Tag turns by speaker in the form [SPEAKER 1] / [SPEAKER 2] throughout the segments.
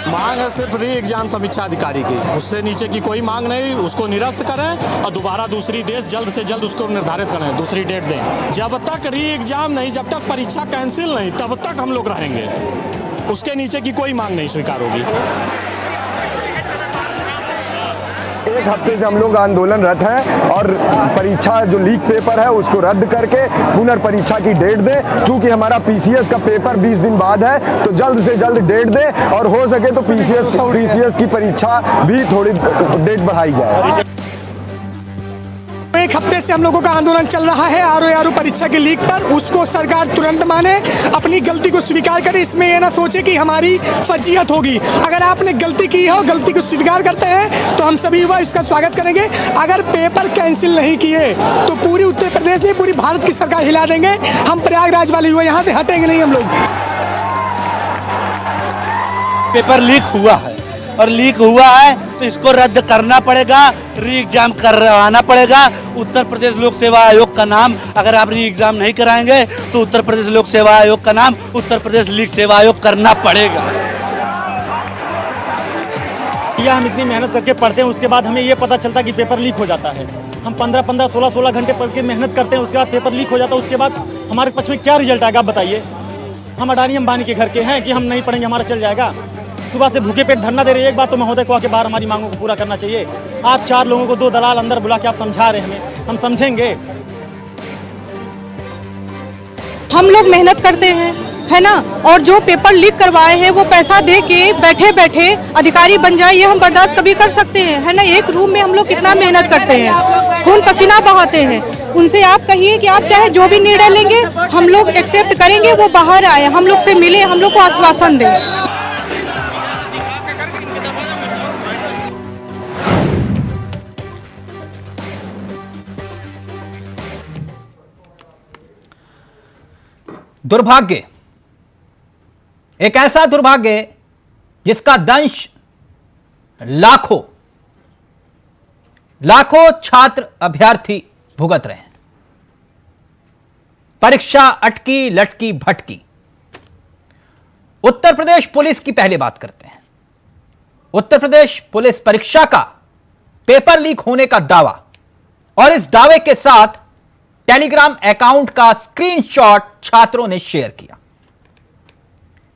[SPEAKER 1] मांग है सिर्फ री एग्जाम समीक्षा अधिकारी की, उससे नीचे की कोई मांग नहीं। उसको निरस्त करें और दोबारा दूसरी देश जल्द से जल्द उसको निर्धारित करें, दूसरी डेट दें। जब तक री एग्जाम नहीं, जब तक परीक्षा कैंसिल नहीं, तब तक हम लोग रहेंगे। उसके नीचे की कोई मांग नहीं स्वीकार होगी।
[SPEAKER 2] एक हफ्ते से हम लोग आंदोलनरत हैं और परीक्षा जो लीक पेपर है उसको रद्द करके पुनर्परीक्षा की डेट दें। चूंकि हमारा पीसीएस का पेपर 20 दिन बाद है, तो जल्द से जल्द डेट दें और हो सके तो पीसीएस की परीक्षा भी थोड़ी डेट बढ़ाई जाए।
[SPEAKER 3] एक हफ्ते से हम लोगों का आंदोलन चल रहा है आरओ परीक्षा के लीक पर। उसको सरकार तुरंत माने, अपनी गलती को स्वीकार करे। इसमें ये ना सोचे कि हमारी फजीहत होगी। अगर आपने गलती की हो, गलती को स्वीकार करते हैं तो हम सभी युवा इसका स्वागत करेंगे। अगर पेपर कैंसिल नहीं किए तो पूरी उत्तर प्रदेश नहीं, पूरी भारत की सरकार हिला देंगे। हम प्रयागराज वाले युवा यहाँ से हटेंगे नहीं हम लोग।
[SPEAKER 4] पेपर लीक हुआ है और लीक हुआ है तो इसको रद्द करना पड़ेगा, री एग्जाम करवाना पड़ेगा। उत्तर प्रदेश लोक सेवा आयोग का नाम अगर आप री एग्जाम नहीं कराएंगे तो उत्तर प्रदेश लोक सेवा आयोग का नाम उत्तर प्रदेश लीक सेवा आयोग करना पड़ेगा।
[SPEAKER 5] या हम इतनी मेहनत करके पढ़ते हैं, उसके बाद हमें ये पता चलता कि पेपर लीक हो जाता है। हम 15-15, 16-16 घंटे पढ़ के मेहनत करते हैं, उसके बाद पेपर लीक हो जाता है। उसके बाद हमारे पक्ष में क्या रिजल्ट आएगा आप बताइए। हम अडानी अंबानी के घर के हैं कि हम नहीं पढ़ेंगे हमारा चल जाएगा। सुबह से भूखे पेट धरना दे रहे हैं। एक बार तो महोदय को आके बाहर हमारी मांगों को पूरा करना चाहिए। आप 4 लोगों को 2 दलाल अंदर बुला के आप समझा रहे हैं हमें, हम समझेंगे।
[SPEAKER 6] हम लोग मेहनत करते हैं, है ना, और जो पेपर लीक करवाए हैं वो पैसा दे के बैठे बैठे अधिकारी बन जाए, ये हम बर्दाश्त कभी कर सकते हैं, है ना। एक रूम में हम लोग कितना मेहनत करते हैं, खून पसीना बहाते हैं। उनसे आप कहिए कि आप चाहे जो भी निर्णय लेंगे हम लोग एक्सेप्ट करेंगे। वो बाहर आए, हम लोग से मिले, हम लोग को आश्वासन दें।
[SPEAKER 7] दुर्भाग्य, एक ऐसा दुर्भाग्य जिसका दंश लाखों छात्र अभ्यर्थी भुगत रहे हैं। परीक्षा अटकी लटकी भटकी। उत्तर प्रदेश पुलिस की पहले बात करते हैं। उत्तर प्रदेश पुलिस परीक्षा का पेपर लीक होने का दावा और इस दावे के साथ टेलीग्राम अकाउंट का स्क्रीनशॉट छात्रों ने शेयर किया।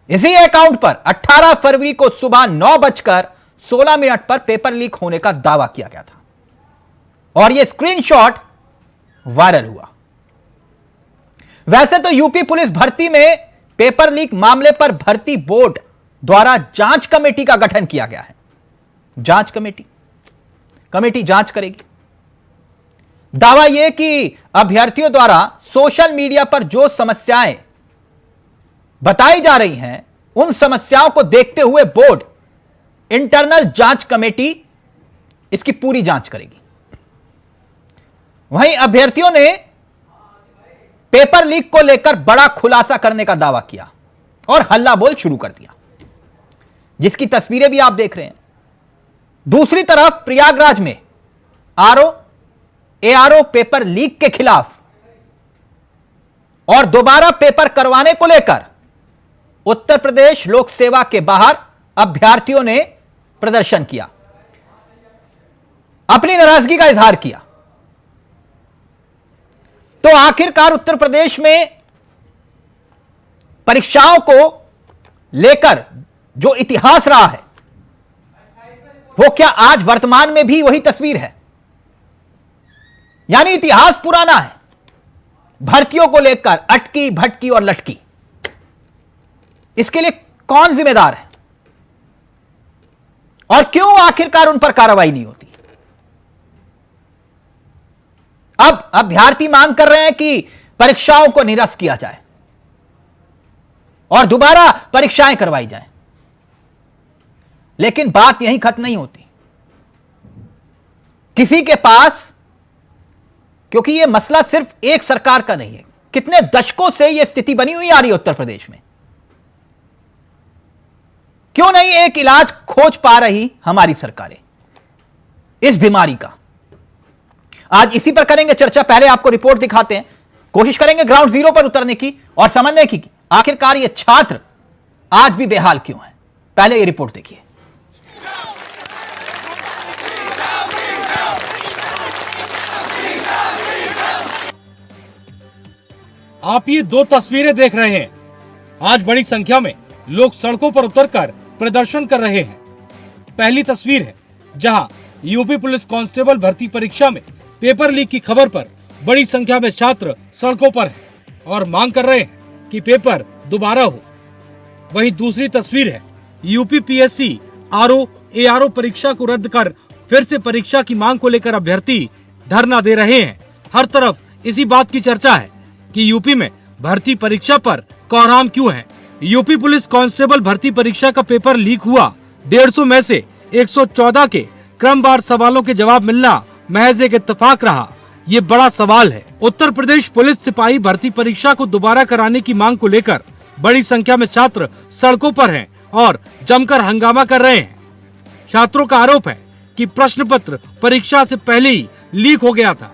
[SPEAKER 7] इसी अकाउंट पर 18 फरवरी को सुबह 9:16 पर पेपर लीक होने का दावा किया गया था और यह स्क्रीनशॉट वायरल हुआ। वैसे तो यूपी पुलिस भर्ती में पेपर लीक मामले पर भर्ती बोर्ड द्वारा जांच कमेटी का गठन किया गया है। जांच कमेटी जांच करेगी। दावा यह कि अभ्यर्थियों द्वारा सोशल मीडिया पर जो समस्याएं बताई जा रही हैं, उन समस्याओं को देखते हुए बोर्ड इंटरनल जांच कमेटी इसकी पूरी जांच करेगी। वहीं अभ्यर्थियों ने पेपर लीक को लेकर बड़ा खुलासा करने का दावा किया और हल्ला बोल शुरू कर दिया, जिसकी तस्वीरें भी आप देख रहे हैं। दूसरी तरफ प्रयागराज में एआरओ पेपर लीक के खिलाफ और दोबारा पेपर करवाने को लेकर उत्तर प्रदेश लोक सेवा के बाहर अभ्यर्थियों ने प्रदर्शन किया, अपनी नाराजगी का इजहार किया। तो आखिरकार उत्तर प्रदेश में परीक्षाओं को लेकर जो इतिहास रहा है, वो क्या आज वर्तमान में भी वही तस्वीर है? यानी इतिहास पुराना है। भर्तियों को लेकर अटकी भटकी और लटकी। इसके लिए कौन जिम्मेदार है और क्यों आखिरकार उन पर कार्रवाई नहीं होती? अब अभ्यर्थी मांग कर रहे हैं कि परीक्षाओं को निरस्त किया जाए और दोबारा परीक्षाएं करवाई जाएं। लेकिन बात यहीं खत्म नहीं होती। किसी के पास, क्योंकि यह मसला सिर्फ एक सरकार का नहीं है, कितने दशकों से यह स्थिति बनी हुई आ रही है उत्तर प्रदेश में। क्यों नहीं एक इलाज खोज पा रही हमारी सरकारें इस बीमारी का? आज इसी पर करेंगे चर्चा। पहले आपको रिपोर्ट दिखाते हैं, कोशिश करेंगे ग्राउंड जीरो पर उतरने की और समझने की आखिरकार ये छात्र आज भी बेहाल क्यों है। पहले ये रिपोर्ट देखिए।
[SPEAKER 8] आप ये दो तस्वीरें देख रहे हैं। आज बड़ी संख्या में लोग सड़कों पर उतरकर प्रदर्शन कर रहे हैं। पहली तस्वीर है जहां यूपी पुलिस कांस्टेबल भर्ती परीक्षा में पेपर लीक की खबर पर बड़ी संख्या में छात्र सड़कों पर हैं और मांग कर रहे हैं कि पेपर दोबारा हो। वहीं दूसरी तस्वीर है यूपी पीएससी आरओ एआरओ परीक्षा को रद्द कर फिर से परीक्षा की मांग को लेकर अभ्यर्थी धरना दे रहे हैं। हर तरफ इसी बात की चर्चा है कि यूपी में भर्ती परीक्षा पर कोहराम क्यों है। यूपी पुलिस कांस्टेबल भर्ती परीक्षा का पेपर लीक हुआ। 150 में से 114 के क्रमवार सवालों के जवाब मिलना महज एक इत्तेफाक रहा। ये बड़ा सवाल है। उत्तर प्रदेश पुलिस सिपाही भर्ती परीक्षा को दोबारा कराने की मांग को लेकर बड़ी संख्या में छात्र सड़कों पर हैं और जमकर हंगामा कर रहे हैं। छात्रों का आरोप है कि प्रश्न पत्र परीक्षा से पहले ही लीक हो गया था।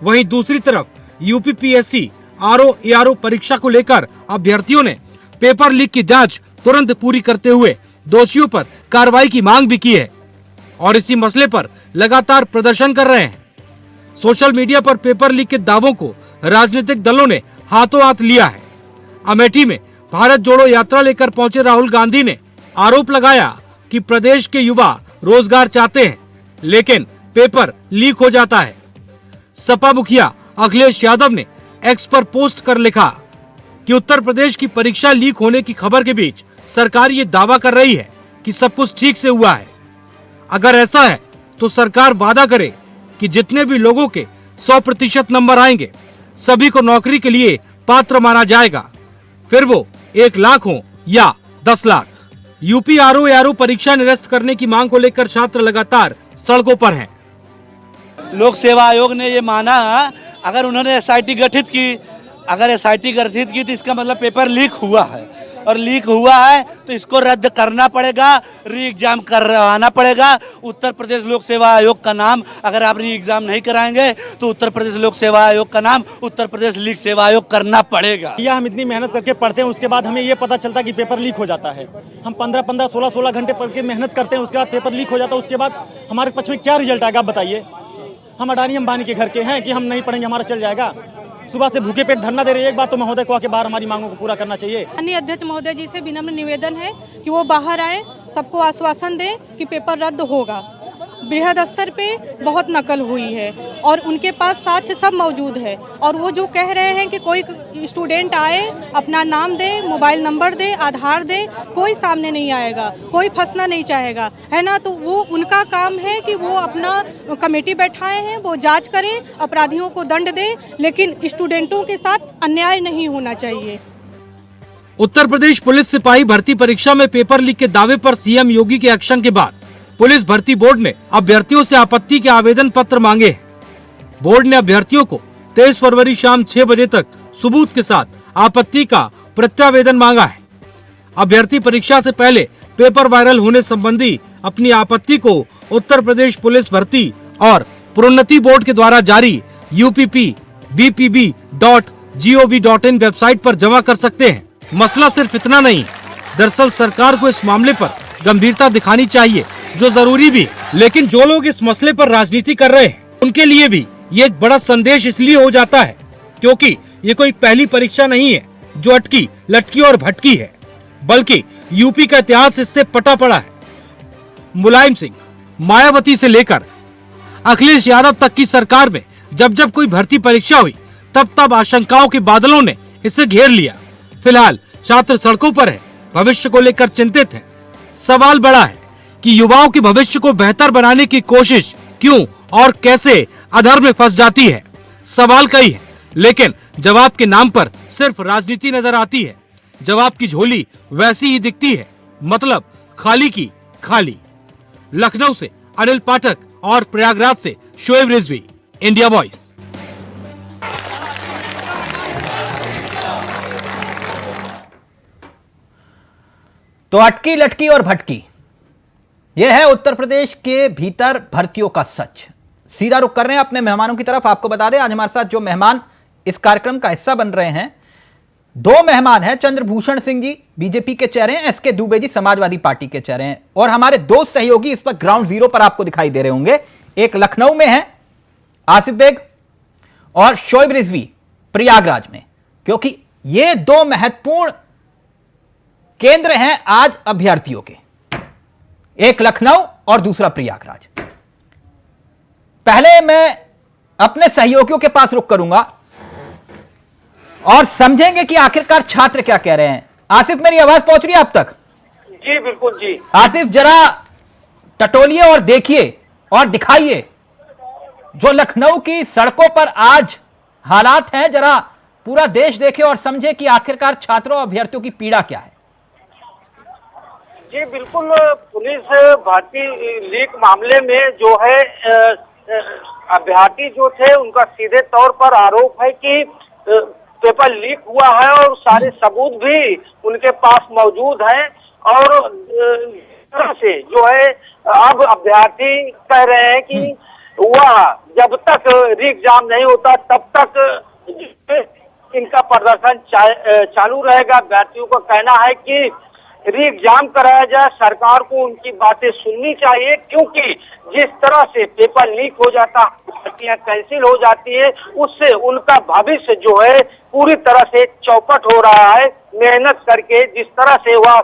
[SPEAKER 8] वहीं दूसरी तरफ यूपी पीएससी आरओ एआरओ परीक्षा को लेकर अभ्यर्थियों ने पेपर लीक की जांच तुरंत पूरी करते हुए दोषियों पर कार्रवाई की मांग भी की है और इसी मसले पर लगातार प्रदर्शन कर रहे हैं। सोशल मीडिया पर पेपर लीक के दावों को राजनीतिक दलों ने हाथों हाथ लिया है। अमेठी में भारत जोड़ो यात्रा लेकर पहुंचे राहुल गांधी ने आरोप लगाया कि प्रदेश के युवा रोजगार चाहते हैं लेकिन पेपर लीक हो जाता है। सपा मुखिया अखिलेश यादव ने एक्स पर पोस्ट कर लिखा कि उत्तर प्रदेश की परीक्षा लीक होने की खबर के बीच सरकार ये दावा कर रही है कि सब कुछ ठीक से हुआ है। अगर ऐसा है तो सरकार वादा करे कि जितने भी लोगों के 100% नंबर आएंगे सभी को नौकरी के लिए पात्र माना जाएगा, फिर वो 1 लाख हो या 10 लाख। यूपी आरओ एआरओ परीक्षा निरस्त करने की मांग को लेकर छात्र लगातार सड़कों पर हैं।
[SPEAKER 4] लोक सेवा आयोग ने ये माना अगर उन्होंने एसआईटी गठित की, अगर एसआईटी गठित की तो इसका मतलब पेपर लीक हुआ है और लीक हुआ है तो इसको रद्द करना पड़ेगा, री एग्जाम करवाना पड़ेगा। उत्तर प्रदेश लोक सेवा आयोग का नाम अगर आप री एग्जाम नहीं कराएंगे तो उत्तर प्रदेश लोक सेवा आयोग का नाम उत्तर प्रदेश लीक सेवा आयोग करना पड़ेगा।
[SPEAKER 5] या हम इतनी मेहनत करके पढ़ते हैं उसके बाद हमें ये पता चलता कि पेपर लीक हो जाता है। हम 15-15, 16-16 घंटे पढ़ के मेहनत करते हैं, उसके बाद पेपर लीक हो जाता है। उसके बाद हमारे पक्ष में क्या रिजल्ट आएगा आप बताइए। हम अडानी अंबानी के घर के हैं कि हम नहीं पढ़ेंगे हमारा चल जाएगा। सुबह से भूखे पेट धरना दे रहे हैं। एक बार तो महोदय को आके बाहर हमारी मांगों को पूरा करना चाहिए।
[SPEAKER 6] माननीय अध्यक्ष महोदय जी से विनम्र निवेदन है कि वो बाहर आए, सबको आश्वासन दें कि पेपर रद्द होगा। बृहद स्तर पे बहुत नकल हुई है और उनके पास साक्ष्य सब मौजूद है और वो जो कह रहे हैं कि कोई स्टूडेंट आए, अपना नाम दे, मोबाइल नंबर दे, आधार दे, कोई सामने नहीं आएगा, कोई फंसना नहीं चाहेगा, है ना। तो वो उनका काम है कि वो अपना कमेटी बैठाए हैं, वो जांच करें, अपराधियों को दंड दें, लेकिन स्टूडेंटों के साथ अन्याय नहीं होना चाहिए।
[SPEAKER 8] उत्तर प्रदेश पुलिस सिपाही भर्ती परीक्षा में पेपर लीक के दावे पर सीएम योगी के एक्शन के बाद पुलिस भर्ती बोर्ड ने अभ्यर्थियों से आपत्ति के आवेदन पत्र मांगे हैं। बोर्ड ने अभ्यर्थियों को 23 फरवरी शाम 6 बजे तक सबूत के साथ आपत्ति का प्रत्यावेदन मांगा है। अभ्यर्थी परीक्षा से पहले पेपर वायरल होने संबंधी अपनी आपत्ति को उत्तर प्रदेश पुलिस भर्ती और प्रोन्नति बोर्ड के द्वारा जारी uppbpb.gov.in वेबसाइट पर जमा कर सकते हैं। मसला सिर्फ इतना नहीं, दरअसल सरकार को इस मामले पर गंभीरता दिखानी चाहिए, जो जरूरी भी। लेकिन जो लोग इस मसले पर राजनीति कर रहे हैं उनके लिए भी ये एक बड़ा संदेश इसलिए हो जाता है क्योंकि ये कोई पहली परीक्षा नहीं है जो अटकी, लटकी और भटकी है, बल्कि यूपी का इतिहास इससे पटा पड़ा है। मुलायम सिंह, मायावती से लेकर अखिलेश यादव तक की सरकार में जब जब कोई भर्ती परीक्षा हुई तब तब आशंकाओं के बादलों ने इसे घेर लिया। फिलहाल छात्र सड़कों पर है, भविष्य को लेकर चिंतित हैं। सवाल बड़ा है कि युवाओं के भविष्य को बेहतर बनाने की कोशिश क्यों और कैसे अधर में फंस जाती है। सवाल कई है लेकिन जवाब के नाम पर सिर्फ राजनीति नजर आती है। जवाब की झोली वैसी ही दिखती है, मतलब खाली की खाली। लखनऊ से अनिल पाठक और प्रयागराज से शोएब रिजवी, इंडिया वॉइस।
[SPEAKER 7] तो अटकी, लटकी और भटकी, यह है उत्तर प्रदेश के भीतर भर्तियों का सच। सीधा रुख कर रहे हैं अपने मेहमानों की तरफ। आपको बता दें आज हमारे साथ जो मेहमान इस कार्यक्रम का हिस्सा बन रहे हैं दो मेहमान हैं, चंद्रभूषण सिंह जी बीजेपी के चेहरे हैं, एसके दुबे जी समाजवादी पार्टी के चेहरे हैं, और हमारे दो सहयोगी इस पर ग्राउंड जीरो पर आपको दिखाई दे रहे होंगे। एक लखनऊ में है आसिफ बेग और शोएब रिजवी प्रयागराज में, क्योंकि ये दो महत्वपूर्ण केंद्र हैं आज अभ्यर्थियों के, एक लखनऊ और दूसरा प्रयागराज। पहले मैं अपने सहयोगियों के पास रुख करूंगा और समझेंगे कि आखिरकार छात्र क्या कह रहे हैं। आसिफ, मेरी आवाज पहुंच रही है आप तक?
[SPEAKER 9] जी बिल्कुल जी।
[SPEAKER 7] आसिफ, जरा टटोलिए और देखिए और दिखाइए जो लखनऊ की सड़कों पर आज हालात हैं, जरा पूरा देश देखे और समझे कि आखिरकार छात्रों और अभ्यर्थियों की पीड़ा क्या है।
[SPEAKER 9] जी बिल्कुल, पुलिस भर्ती लीक मामले में जो है अभ्यर्थी जो थे उनका सीधे तौर पर आरोप है कि पेपर लीक हुआ है और सारे सबूत भी उनके पास मौजूद हैं, और इस तरह से जो है अब अभ्यर्थी कह रहे हैं कि वह जब तक री एग्जाम नहीं होता तब तक इनका प्रदर्शन चालू रहेगा। अभ्यर्थियों का कहना है कि री एग्जाम कराया जाए, सरकार को उनकी बातें सुननी चाहिए, क्योंकि जिस तरह से पेपर लीक हो जाता है, भर्तियां कैंसिल हो जाती है, उससे उनका भविष्य जो है पूरी तरह से चौपट हो रहा है। मेहनत करके जिस तरह से वह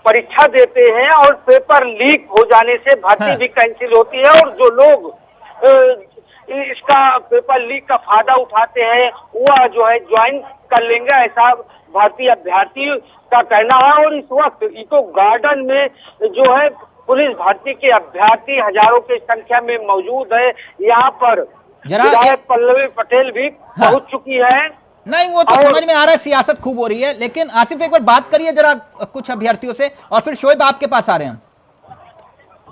[SPEAKER 9] परीक्षा देते हैं और पेपर लीक हो जाने से भर्ती भी कैंसिल होती है, और जो लोग इसका पेपर लीक का फायदा उठाते हैं वह जो है ज्वाइन कर लेंगे, ऐसा भारतीय अभ्यर्थी का कहना है। और इस वक्त इको गार्डन में जो है पुलिस भर्ती के अभ्यर्थी हजारों की संख्या में मौजूद है। यहाँ पर विधायक पल्लवी पटेल भी पहुंच चुकी है।
[SPEAKER 7] नहीं, वो तो समझ में आ रहा है, सियासत खूब हो रही है, लेकिन आसिफ एक बार बात करिए जरा कुछ अभ्यर्थियों से, और फिर शोएब आपके पास आ रहे हैं।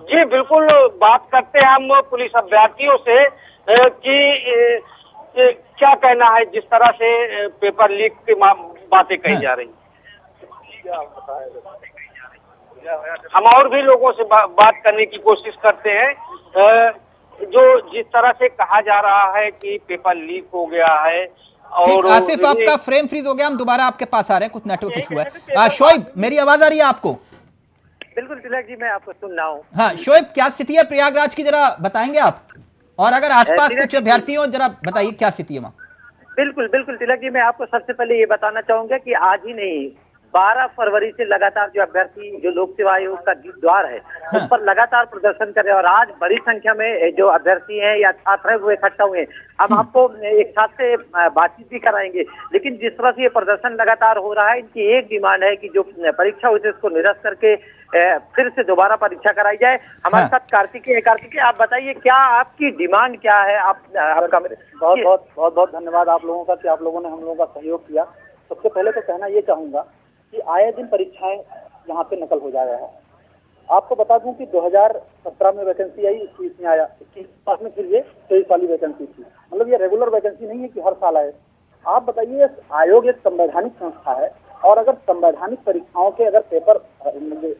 [SPEAKER 9] जी बिल्कुल, बात करते हैं हम पुलिस अभ्यर्थियों से कि क्या कहना है जिस तरह से पेपर लीक की बातें कही जा रही। हम और भी लोगों से बात करने की कोशिश करते हैं। जो जिस तरह से कहा जा रहा है कि पेपर लीक हो गया है, और
[SPEAKER 7] आसिफ आपका फ्रेम फ्रीज हो गया, हम दोबारा आपके पास आ रहे हैं, कुछ नेटवर्क इशू है। शोएब, मेरी आवाज आ रही है आपको?
[SPEAKER 9] बिल्कुल तिलक जी, मैं आपको सुन रहा हूँ।
[SPEAKER 7] हाँ शोएब, क्या स्थिति है प्रयागराज की, जरा बताएंगे आप? और अगर आसपास कुछ अभ्यर्थी हो जरा बताइए क्या स्थिति है वहाँ।
[SPEAKER 10] बिल्कुल बिल्कुल तिलक जी, मैं आपको सबसे पहले ये बताना चाहूंगा कि आज ही नहीं 12 फरवरी से लगातार जो अभ्यर्थी जो लोक सेवा आयोग का द्वार है उस पर लगातार प्रदर्शन कर रहे हैं, और आज बड़ी संख्या में जो अभ्यर्थी हैं या छात्र हैं वो इकट्ठा हुए हैं। हम आपको एक साथ से बातचीत भी कराएंगे, लेकिन जिस तरह से ये प्रदर्शन लगातार हो रहा है, इनकी एक डिमांड है कि जो परीक्षा हुई थी उसको निरस्त करके फिर से दोबारा परीक्षा कराई जाए। हमारे साथ कार्तिकेय, आप बताइए क्या आपकी डिमांड क्या है? आपका
[SPEAKER 5] बहुत बहुत धन्यवाद आप लोगों का कि आप लोगों ने हम लोगों का सहयोग किया। सबसे पहले तो कहना ये चाहूंगा कि आए दिन परीक्षाएं यहाँ पे नकल हो जा रहा है। आपको बता दूं कि 2017 में वैकेंसी आई, 21 में आया, 21 में फिर ये 23 वाली वैकेंसी थी। मतलब ये रेगुलर वैकेंसी नहीं है कि हर साल आए। आप बताइए, आयोग एक संवैधानिक संस्था है, और अगर संवैधानिक परीक्षाओं के अगर पेपर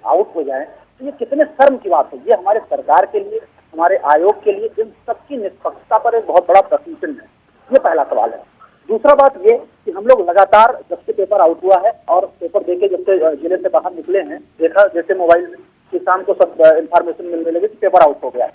[SPEAKER 5] आउट हो जाए तो ये कितने शर्म की बात है। ये हमारे सरकार के लिए, हमारे आयोग के लिए, इन सबकी निष्पक्षता पर एक बहुत बड़ा प्रश्न चिन्ह है। ये पहला सवाल है। दूसरा बात ये कि हम लोग लगातार जब से पेपर आउट हुआ है और पेपर देके जब से जिले से बाहर निकले हैं, देखा जैसे मोबाइल में किसान को सब इंफॉर्मेशन मिलने लगे कि पेपर आउट हो गया है,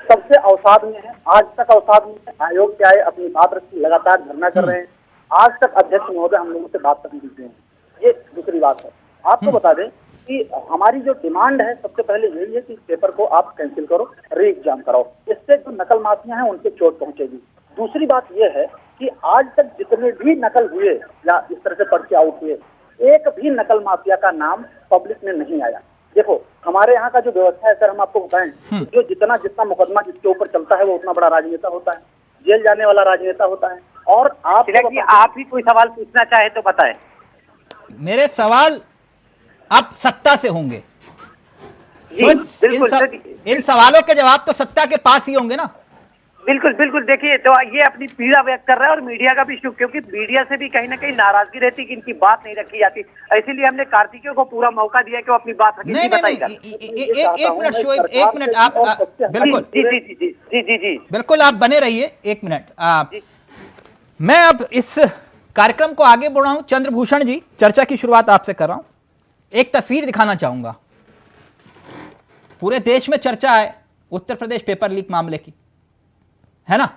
[SPEAKER 5] सबसे अवसाद में है। आज तक अवसाद में है। आयोग के आए, अपनी बात रखी, लगातार धरना कर रहे हैं। आज तक अध्यक्ष महोदय हम लोगों से बात करने दीजिए हैं। ये दूसरी बात है। आपको बता दें कि हमारी जो डिमांड है सबसे पहले यही है कि पेपर को आप कैंसिल करो, री एग्जाम कराओ। इससे जो नकल माफिया हैं उनके चोट पहुंचेगी। दूसरी बात यह है कि आज तक जितने भी नकल हुए या इस तरह से पर्चे आउट हुए, एक भी नकल माफिया का नाम पब्लिक में नहीं आया। देखो हमारे यहाँ का जो व्यवस्था है सर, हम आपको बताएं, जो जितना मुकदमा जिसके ऊपर चलता है वो उतना बड़ा राजनेता होता है, जेल जाने वाला राजनेता होता है। और आप ही कोई सवाल पूछना चाहे तो बताएं।
[SPEAKER 7] मेरे सवाल अब सत्ता से होंगे। इन सवालों के जवाब तो सत्ता के पास ही होंगे ना।
[SPEAKER 10] बिल्कुल बिल्कुल, देखिए तो ये अपनी पीड़ा व्यक्त कर रहा है, और मीडिया का भी इशू, क्योंकि मीडिया से भी कहीं ना कहीं नाराजगी रहती कि इनकी बात नहीं रखी जाती। इसीलिए हमने कार्तिकेय को पूरा मौका दिया कि वो अपनी बात बताएगा।
[SPEAKER 7] एक मिनट शोएब, एक मिनट आप बिल्कुल
[SPEAKER 10] जी
[SPEAKER 7] बिल्कुल आप बने रहिए, एक मिनट। मैं अब इस कार्यक्रम को आगे बढ़ाऊं, चंद्रभूषण जी, चर्चा की शुरुआत आपसे कर रहा हूं। एक तस्वीर दिखाना चाहूंगा। पूरे देश में चर्चा है उत्तर प्रदेश पेपर लीक मामले की, है ना?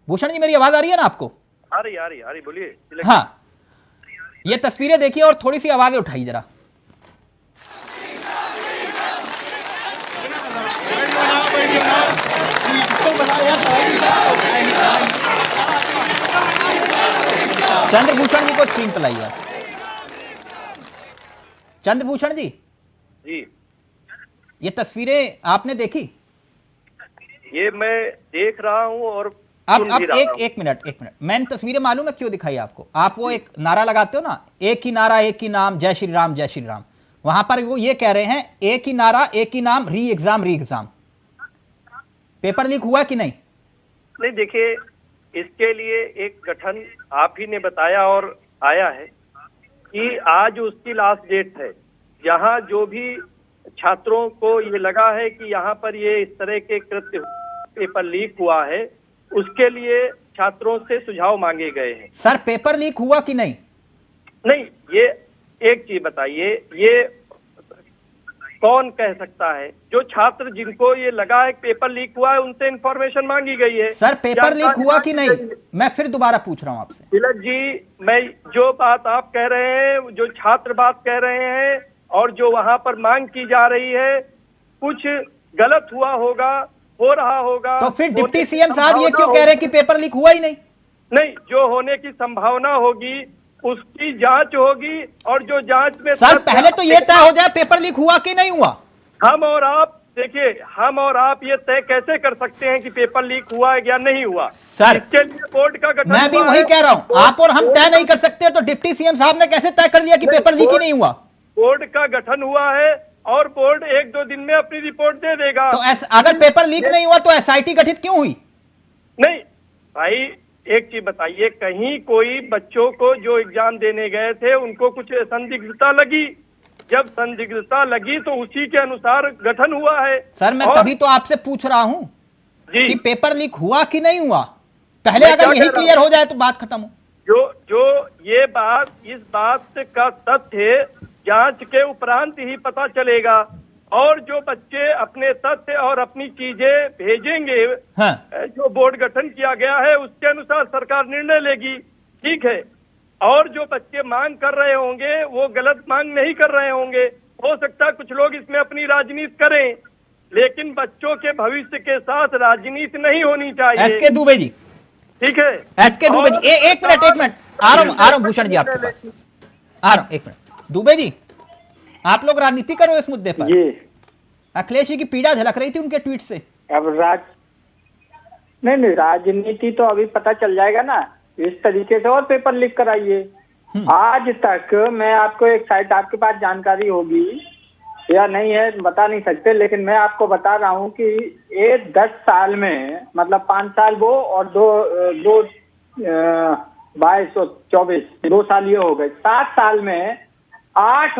[SPEAKER 7] भूषण जी, मेरी आवाज आ रही है ना आपको?
[SPEAKER 9] आ रही, बोलिए।
[SPEAKER 7] हाँ, ये तस्वीरें देखिए और थोड़ी सी आवाजें उठाइए जरा। चंद्रभूषण जी को स्क्रीन पर लाइए। चंद्रभूषण जी, ये तस्वीरें आपने देखी?
[SPEAKER 9] ये मैं देख रहा हूँ और
[SPEAKER 7] अब एक मिनट, मैंने तस्वीरें मालूम है क्यों दिखाई आपको। आप वो एक नारा लगाते हो ना, एक ही नारा एक ही नाम, जय श्री राम जय श्री राम। वहां पर वो ये कह रहे हैं एक ही नारा एक ही नाम, री एग्जाम। पेपर लीक हुआ कि नहीं?
[SPEAKER 9] नहीं, देखिए, इसके लिए एक गठन आप ही ने बताया और आया है कि आज उसकी लास्ट डेट है। यहाँ जो भी छात्रों को ये लगा है कि यहाँ पर ये इस तरह के कृत्य पेपर लीक हुआ है, उसके लिए छात्रों से सुझाव मांगे गए हैं।
[SPEAKER 7] सर, पेपर लीक हुआ कि नहीं?
[SPEAKER 9] नहीं, ये एक चीज बताइए, ये कौन कह सकता है? जो छात्र जिनको ये लगा है पेपर लीक हुआ है, उनसे इंफॉर्मेशन मांगी गई है।
[SPEAKER 7] सर, पेपर लीक हुआ कि नहीं? मैं फिर दोबारा पूछ रहा हूं आपसे।
[SPEAKER 9] तिलक जी, मैं जो बात आप कह रहे हैं, जो छात्र बात कह रहे हैं और जो वहां पर मांग की जा रही है, कुछ गलत हुआ होगा, हो रहा होगा।
[SPEAKER 7] तो फिर डिप्टी सीएम साहब ये क्यों कह रहे हैं कि पेपर लीक हुआ ही नहीं?
[SPEAKER 9] नहीं, जो होने की संभावना होगी उसकी जांच होगी, और जो जांच में
[SPEAKER 7] सर पहले तो ये तय हो जाए पेपर लीक हुआ कि नहीं हुआ।
[SPEAKER 9] हम और आप देखिए, हम और आप ये तय कैसे कर सकते हैं कि पेपर लीक हुआ है या नहीं हुआ?
[SPEAKER 7] सर,
[SPEAKER 9] इसके लिए बोर्ड का गठन
[SPEAKER 7] मैं भी वही कह रहा हूं, आप और हम तय नहीं कर सकते, तो डिप्टी सीएम साहब ने कैसे तय कर लिया कि पेपर लीक ही नहीं हुआ?
[SPEAKER 9] बोर्ड का गठन हुआ है और बोर्ड 1-2 दिन में अपनी रिपोर्ट दे देगा।
[SPEAKER 7] तो अगर पेपर लीक नहीं हुआ तो एसआईटी गठित क्यों हुई?
[SPEAKER 9] नहीं भाई, एक चीज बताइए, कहीं कोई बच्चों को जो एग्जाम देने गए थे उनको कुछ संदिग्धता लगी, जब संदिग्धता लगी तो उसी के अनुसार गठन हुआ है।
[SPEAKER 7] सर, मैं तभी तो आपसे पूछ रहा हूं कि पेपर लीक हुआ कि नहीं हुआ। पहले अगर यही क्लियर हो जाए तो बात खत्म हो।
[SPEAKER 9] जो ये बात, इस बात का तथ्य जांच के उपरांत ही पता चलेगा, और जो बच्चे अपने तथ्य और अपनी चीजें भेजेंगे,
[SPEAKER 7] हाँ।
[SPEAKER 9] जो बोर्ड गठन किया गया है उसके अनुसार सरकार निर्णय लेगी, ठीक है। और जो बच्चे मांग कर रहे होंगे वो गलत मांग नहीं कर रहे होंगे। हो सकता है कुछ लोग इसमें अपनी राजनीति करें, लेकिन बच्चों के भविष्य के साथ राजनीति नहीं होनी चाहिए।
[SPEAKER 7] एसके दुबे जी,
[SPEAKER 9] ठीक है,
[SPEAKER 7] एसके दुबे जी, एक मिनट आ रहा हूं भूषण जी आपके पास आ रहा हूं। एक मिनट, दुबे जी, आप लोग राजनीति करो इस मुद्दे पर। अखिलेश जी की पीड़ा झलक रही थी उनके ट्वीट से।
[SPEAKER 11] अब नहीं, राजनीति तो अभी पता चल जाएगा ना, इस तरीके से और पेपर लीक कराइए। आज तक मैं आपको एक साइट, आपके पास जानकारी होगी या नहीं है बता नहीं सकते, लेकिन मैं आपको बता रहा हूँ कि ये 10 साल में, मतलब 5 साल वो और 22-24 2 साल ये हो गए, 7 साल में 8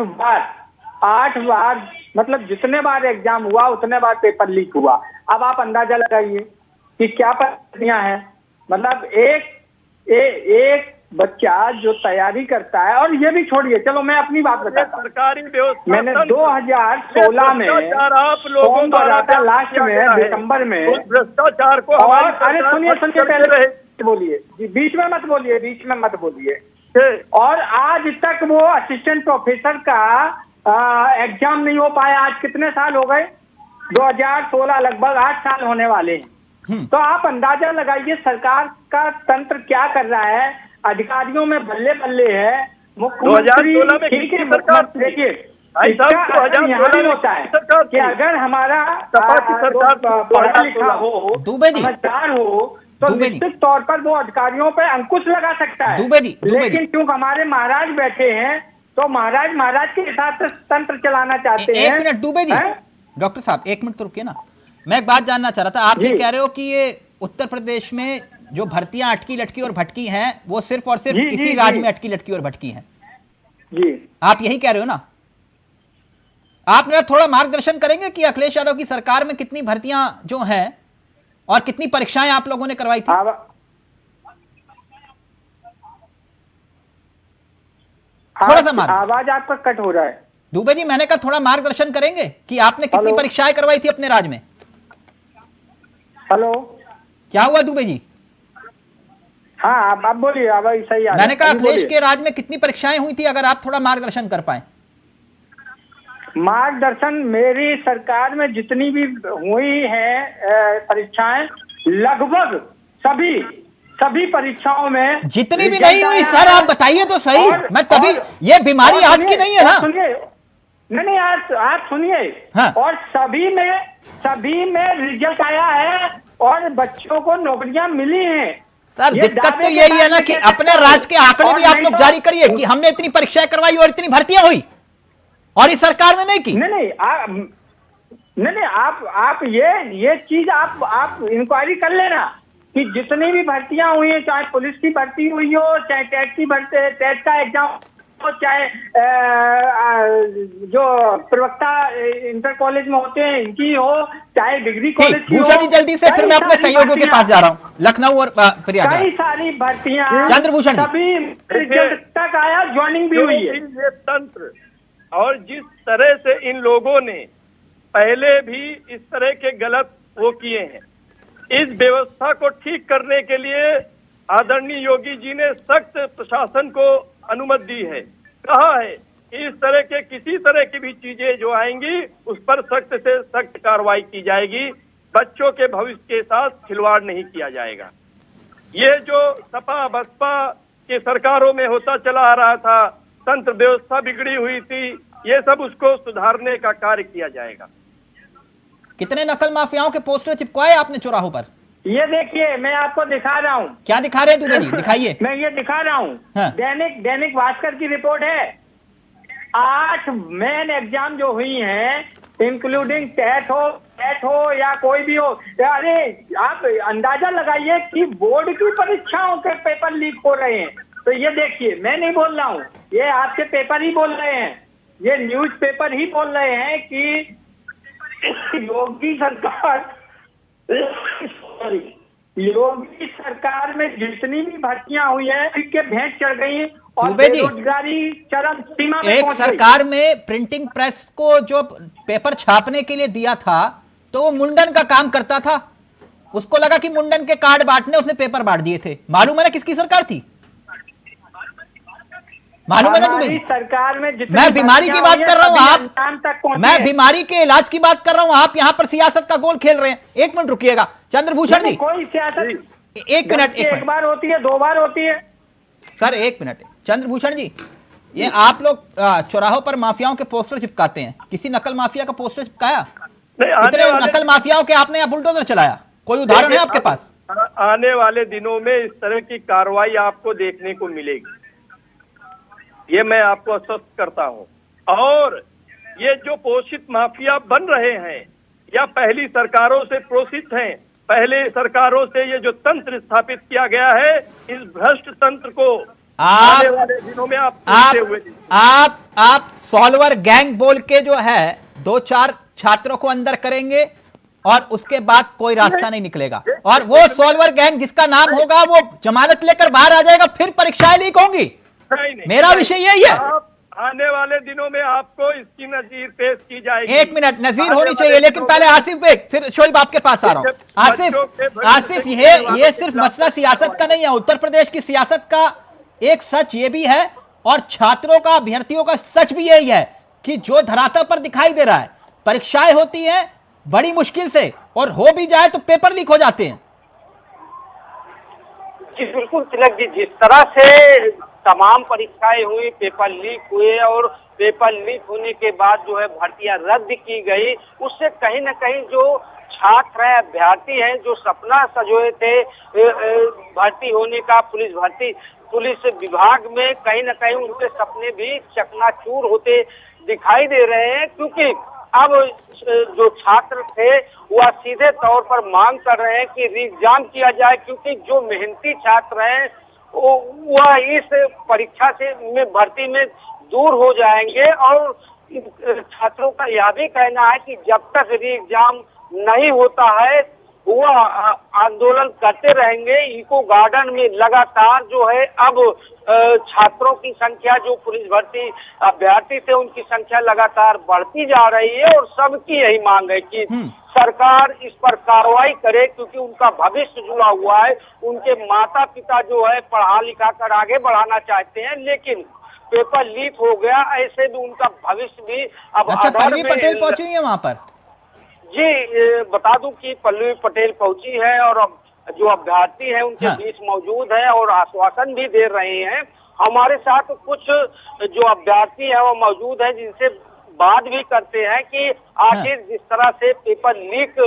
[SPEAKER 11] बार मतलब जितने बार एग्जाम हुआ उतने बार पेपर लीक हुआ। अब आप अंदाजा लगाइए कि क्या परिस्थितियां हैं। मतलब एक बच्चा जो तैयारी करता है, और ये भी छोड़िए, चलो मैं अपनी बात बताता हूँ।
[SPEAKER 9] सरकारी व्यवस्था,
[SPEAKER 11] मैंने 2016 में
[SPEAKER 9] आप लोगों
[SPEAKER 11] भरा था, लास्ट में दिसंबर में
[SPEAKER 9] भ्रष्टाचार को।
[SPEAKER 11] अरे सुनिए, पहले बोलिए जी, बीच में मत बोलिए। और आज तक वो असिस्टेंट प्रोफेसर का एग्जाम नहीं हो पाया। आज कितने साल हो गए? 2016, लगभग 8 साल होने वाले हैं। तो आप अंदाजा लगाइए सरकार का तंत्र क्या कर रहा है। अधिकारियों में बल्ले बल्ले है। मुख्यमंत्री, ठीक है, देखिए यहाँ होता है कि अगर हमारा पढ़ा लिखा हो, समझदार हो, तो निश्चित तौर पर वो अधिकारियों पर अंकुश लगा सकता है। लेकिन क्योंकि हमारे महाराज बैठे हैं तो महाराज के हिसाब से तंत्र चलाना चाहते हैं।
[SPEAKER 7] एक मिनट दुबे जी, डॉक्टर साहब 1 मिनट तो रुकिए ना। मैं एक बात जानना चाह रहा था, आप ये कह रहे हो कि ये उत्तर प्रदेश में जो भर्तियां अटकी लटकी और भटकी हैं वो सिर्फ और सिर्फ इसी राज्य में अटकी लटकी और भटकी हैं
[SPEAKER 11] जी,
[SPEAKER 7] आप यही कह रहे हो ना? आप मेरा थोड़ा मार्गदर्शन करेंगे कि अखिलेश यादव की सरकार में कितनी भर्तियां जो हैं और कितनी परीक्षाएं आप लोगों ने करवाई थी? थोड़ा सा मार्ग,
[SPEAKER 11] आवाज आपका कट हो रहा है।
[SPEAKER 7] दुबे जी मैंने कहा थोड़ा मार्गदर्शन करेंगे कि आपने कितनी परीक्षाएं करवाई थी अपने राज्य में?
[SPEAKER 11] हेलो,
[SPEAKER 7] क्या हुआ दुबे जी?
[SPEAKER 11] हाँ आप बोलिए, आवाज सही आ रहा है।
[SPEAKER 7] मैंने कहा अखिलेश के राज्य में कितनी परीक्षाएं हुई थी, अगर आप थोड़ा मार्गदर्शन कर पाए।
[SPEAKER 11] मार्गदर्शन मेरी सरकार में जितनी भी हुई है परीक्षाएं, लगभग सभी परीक्षाओं में
[SPEAKER 7] जितनी भी नहीं हुई सर आप बताइए तो सही। मैं तभी, ये बीमारी आज की नहीं है ना।
[SPEAKER 11] सुनिए, नहीं आप सुनिए।
[SPEAKER 7] हाँ।
[SPEAKER 11] और सभी में रिजल्ट आया है और बच्चों को नौकरियां मिली हैं।
[SPEAKER 7] सर
[SPEAKER 11] ये
[SPEAKER 7] दिक्कत
[SPEAKER 11] दावे
[SPEAKER 7] तो
[SPEAKER 11] के
[SPEAKER 7] यही है
[SPEAKER 11] बाद
[SPEAKER 7] ना
[SPEAKER 11] में
[SPEAKER 7] कि
[SPEAKER 11] कह
[SPEAKER 7] अपने
[SPEAKER 11] सकते
[SPEAKER 7] राज्य के आंकड़े
[SPEAKER 11] और
[SPEAKER 7] भी आप
[SPEAKER 11] नहीं
[SPEAKER 7] लोग
[SPEAKER 11] तो-
[SPEAKER 7] जारी करिए कि हमने इतनी परीक्षाएं करवाई और इतनी भर्तियां हुई और इस सरकार ने नहीं की।
[SPEAKER 11] नहीं आप ये चीज आप इंक्वायरी कर लेना कि जितनी भी भर्तियां हुई हैं, चाहे पुलिस की भर्ती हुई हो, चाहे टेट का एग्जाम हो, चाहे जो प्रवक्ता इंटर कॉलेज में होते हैं इनकी हो, चाहे डिग्री कॉलेज की हो।
[SPEAKER 7] भूषण जी जल्दी से, फिर मैं अपने सहयोगियों के पास जा रहा हूँ, लखनऊ और प्रयागराज।
[SPEAKER 11] कई सारी भर्तियां,
[SPEAKER 7] चंद्रभूषण जी,
[SPEAKER 11] सभी रिजल्ट तक आया, ज्वाइनिंग भी हुई है।
[SPEAKER 12] ये तंत्र और जिस तरह से इन लोगों ने पहले भी इस तरह के गलत वो किए हैं, इस व्यवस्था को ठीक करने के लिए आदरणीय योगी जी ने सख्त प्रशासन को अनुमति दी है। कहा है इस तरह के किसी तरह की भी चीजें जो आएंगी उस पर सख्त से सख्त कार्रवाई की जाएगी। बच्चों के भविष्य के साथ खिलवाड़ नहीं किया जाएगा। ये जो सपा बसपा के सरकारों में होता चला आ रहा था, तंत्र व्यवस्था बिगड़ी हुई थी, ये सब उसको सुधारने का कार्य किया जाएगा।
[SPEAKER 7] कितने नकल माफियाओं के पोस्टर चिपकाए आपने चौराहों पर?
[SPEAKER 11] ये देखिए, मैं आपको दिखा रहा हूँ।
[SPEAKER 7] क्या दिखा रहे हैं दुबे जी, दिखाइए।
[SPEAKER 11] मैं ये दिखा रहा हूँ।
[SPEAKER 7] हाँ।
[SPEAKER 11] दैनिक भास्कर की रिपोर्ट है। 8 मेन एग्जाम जो हुई हैं, इंक्लूडिंग टेट हो या कोई भी हो, अरे आप अंदाजा लगाइए कि बोर्ड की परीक्षाओं के पेपर लीक हो रहे हैं। तो ये देखिए, मैं नहीं बोल रहा हूँ, ये आपके पेपर ही बोल रहे हैं, ये न्यूज पेपर ही बोल रहे हैं कि योगी सरकार में जितनी भी भर्तियां हुई है, इसके भेंट चढ़ गई और बेरोजगारी चरम सीमा में
[SPEAKER 7] एक
[SPEAKER 11] पहुंच गई।
[SPEAKER 7] सरकार में प्रिंटिंग प्रेस को जो पेपर छापने के लिए दिया था तो वो मुंडन का काम करता था, उसको लगा कि मुंडन के कार्ड बांटने, उसने पेपर बांट दिए थे। मालूम है ना किसकी सरकार थी? मालूम है ना तुम्हें?
[SPEAKER 11] सरकार में
[SPEAKER 7] मैं बीमारी की बात कर रहा हूं, आप, मैं बीमारी के इलाज की बात कर रहा हूं, आप यहां पर सियासत का गोल खेल रहे हैं। एक मिनट रुकिएगा चंद्रभूषण जी,
[SPEAKER 11] कोई सियासत
[SPEAKER 7] एक मिनट,
[SPEAKER 11] एक बार होती है, 2 बार होती है
[SPEAKER 7] सर, एक मिनट। चंद्रभूषण जी, ये आप लोग चौराहों पर माफियाओं के पोस्टर चिपकाते हैं, किसी नकल माफिया का पोस्टर चिपकाया? इतने नकल माफियाओं के आपने यहाँ बुलडोजर चलाया, कोई उदाहरण है आपके पास?
[SPEAKER 12] आने वाले दिनों में इस तरह की कार्रवाई आपको देखने को मिलेगी, ये मैं आपको आश्वस्त करता हूं। और ये जो पोषित माफिया बन रहे हैं या पहली सरकारों से पोषित हैं, पहले सरकारों से ये जो तंत्र स्थापित किया गया है, इस भ्रष्ट तंत्र को आने वाले दिनों में
[SPEAKER 7] आप सॉल्वर गैंग बोल के जो है 2-4 छात्रों को अंदर करेंगे और उसके बाद कोई रास्ता नहीं निकलेगा, और वो सॉल्वर गैंग जिसका नाम होगा वो जमानत लेकर बाहर आ जाएगा, फिर परीक्षाएं लीक होंगी। मेरा विषय यही है।
[SPEAKER 12] आने वाले दिनों में आपको इसकी नजीर पेश की जाएगी।
[SPEAKER 7] एक मिनट, नजीर होनी चाहिए, लेकिन पहले आसिफ बेग, फिर शोएब आपके पास आ रहा हूं। आसिफ ये सिर्फ मसला सियासत का नहीं है, उत्तर प्रदेश की सियासत का एक सच ये भी है और छात्रों का, अभ्यर्थियों का सच भी यही है कि जो धरातल पर दिखाई दे रहा है, परीक्षाएं होती हैं बड़ी मुश्किल से, और हो भी जाए तो पेपर लीक हो जाते हैं।
[SPEAKER 9] जी बिल्कुल तिलक जी, जिस तरह से तमाम परीक्षाएं हुई, पेपर लीक हुए और पेपर लीक होने के बाद जो है भर्तियां रद्द की गई, उससे कहीं न कहीं जो छात्र हैं, अभ्यर्थी हैं, जो सपना सजोए थे भर्ती होने का, पुलिस विभाग में, कहीं न कहीं उनके सपने भी चकनाचूर होते दिखाई दे रहे हैं। क्योंकि अब जो छात्र थे वह सीधे तौर पर मांग कर रहे हैं कि री-एग्जाम किया जाए, क्योंकि जो मेहनती छात्र हैं वह इस परीक्षा से में भर्ती में दूर हो जाएंगे। और छात्रों का यह भी कहना है कि जब तक री-एग्जाम नहीं होता है हुआ आंदोलन करते रहेंगे। इको गार्डन में लगातार जो है अब छात्रों की संख्या, जो पुलिस भर्ती अभ्यर्थी थे उनकी संख्या लगातार बढ़ती जा रही है और सबकी यही मांग है कि सरकार इस पर कार्रवाई करे, क्योंकि उनका भविष्य जुड़ा हुआ है। उनके माता पिता जो है पढ़ा लिखा कर आगे बढ़ाना चाहते हैं, लेकिन पेपर लीक हो गया, ऐसे में उनका भविष्य भी अब
[SPEAKER 7] अच्छा,
[SPEAKER 9] आधार
[SPEAKER 7] पल्लवी पटेल पहुंची हुई है वहां पर?
[SPEAKER 9] जी, बता दूं कि पल्लवी पटेल पहुंची है और अब जो अभ्यर्थी हैं उनके बीच मौजूद है और आश्वासन भी दे रहे हैं। हमारे साथ कुछ जो अभ्यर्थी हैं वो मौजूद है, जिनसे बात भी करते हैं कि आखिर जिस तरह से पेपर लीक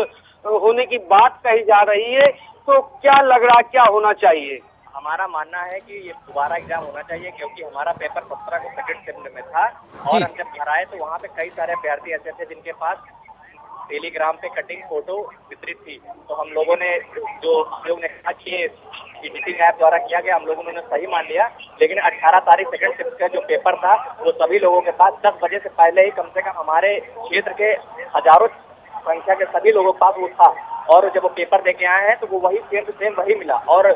[SPEAKER 9] होने की बात कही जा रही है, तो क्या लग रहा, क्या होना चाहिए?
[SPEAKER 13] हमारा मानना है कि ये दोबारा एग्जाम होना चाहिए, क्योंकि हमारा पेपर 17 को सेकंड शिफ्ट में था और हम जब घर आए तो वहाँ पे कई सारे अभ्यर्थी ऐसे थे जिनके पास टेलीग्राम पे कटिंग फोटो वितरित थी। तो हम लोगों ने ने कहा कि एडिटिंग ऐप द्वारा किया गया, हम लोगों ने सही मान लिया। लेकिन 18 तारीख सेकंड शिफ्ट का जो पेपर था वो सभी लोगों के पास 10 बजे से पहले ही कम से कम हमारे क्षेत्र के हजारों संख्या के सभी लोगों के पास वो था। और जब वो पेपर देके आए हैं तो वो वही सेम वही मिला। और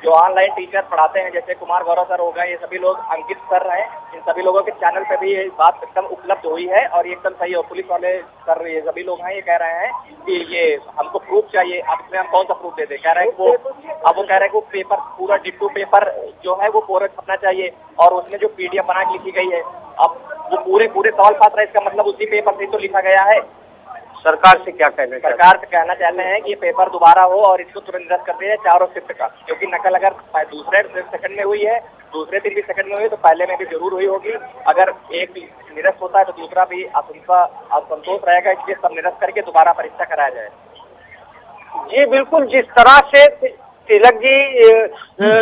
[SPEAKER 13] जो ऑनलाइन टीचर पढ़ाते हैं जैसे कुमार गौरव सर हो गए, ये सभी लोग अंकित कर रहे हैं, इन सभी लोगों के चैनल पे भी ये बात एकदम उपलब्ध हुई है और ये एकदम सही है। पुलिस वाले सर ये सभी लोग हैं, ये कह रहे हैं कि ये हमको प्रूफ चाहिए। अब इसमें हम कौन सा प्रूफ दे दें? कह रहे हैं वो कह रहे हैं वो पेपर पूरा डिट्टो पेपर जो है वो पूरा छपना चाहिए और उसमें जो PDF बना के लिखी गई है, अब वो पूरे सवाल पात्र है, इसका मतलब उसी पेपर से तो लिखा गया है।
[SPEAKER 9] सरकार से क्या कहना?
[SPEAKER 13] सरकार से कहना चाहते हैं कि ये पेपर दोबारा हो और इसको तुरंत निरस्त कर दिया जाए चारों शिफ्ट का, क्योंकि नकल अगर दूसरे सेकंड में हुई है, दूसरे दिन भी सेकंड में हुई, तो पहले में भी जरूर हुई होगी। अगर एक निरस्त होता है तो दूसरा भी असंतोष रहेगा, इसलिए सब निरस्त करके दोबारा परीक्षा कराया जाए।
[SPEAKER 9] जी बिल्कुल, जिस तरह से तिलक जी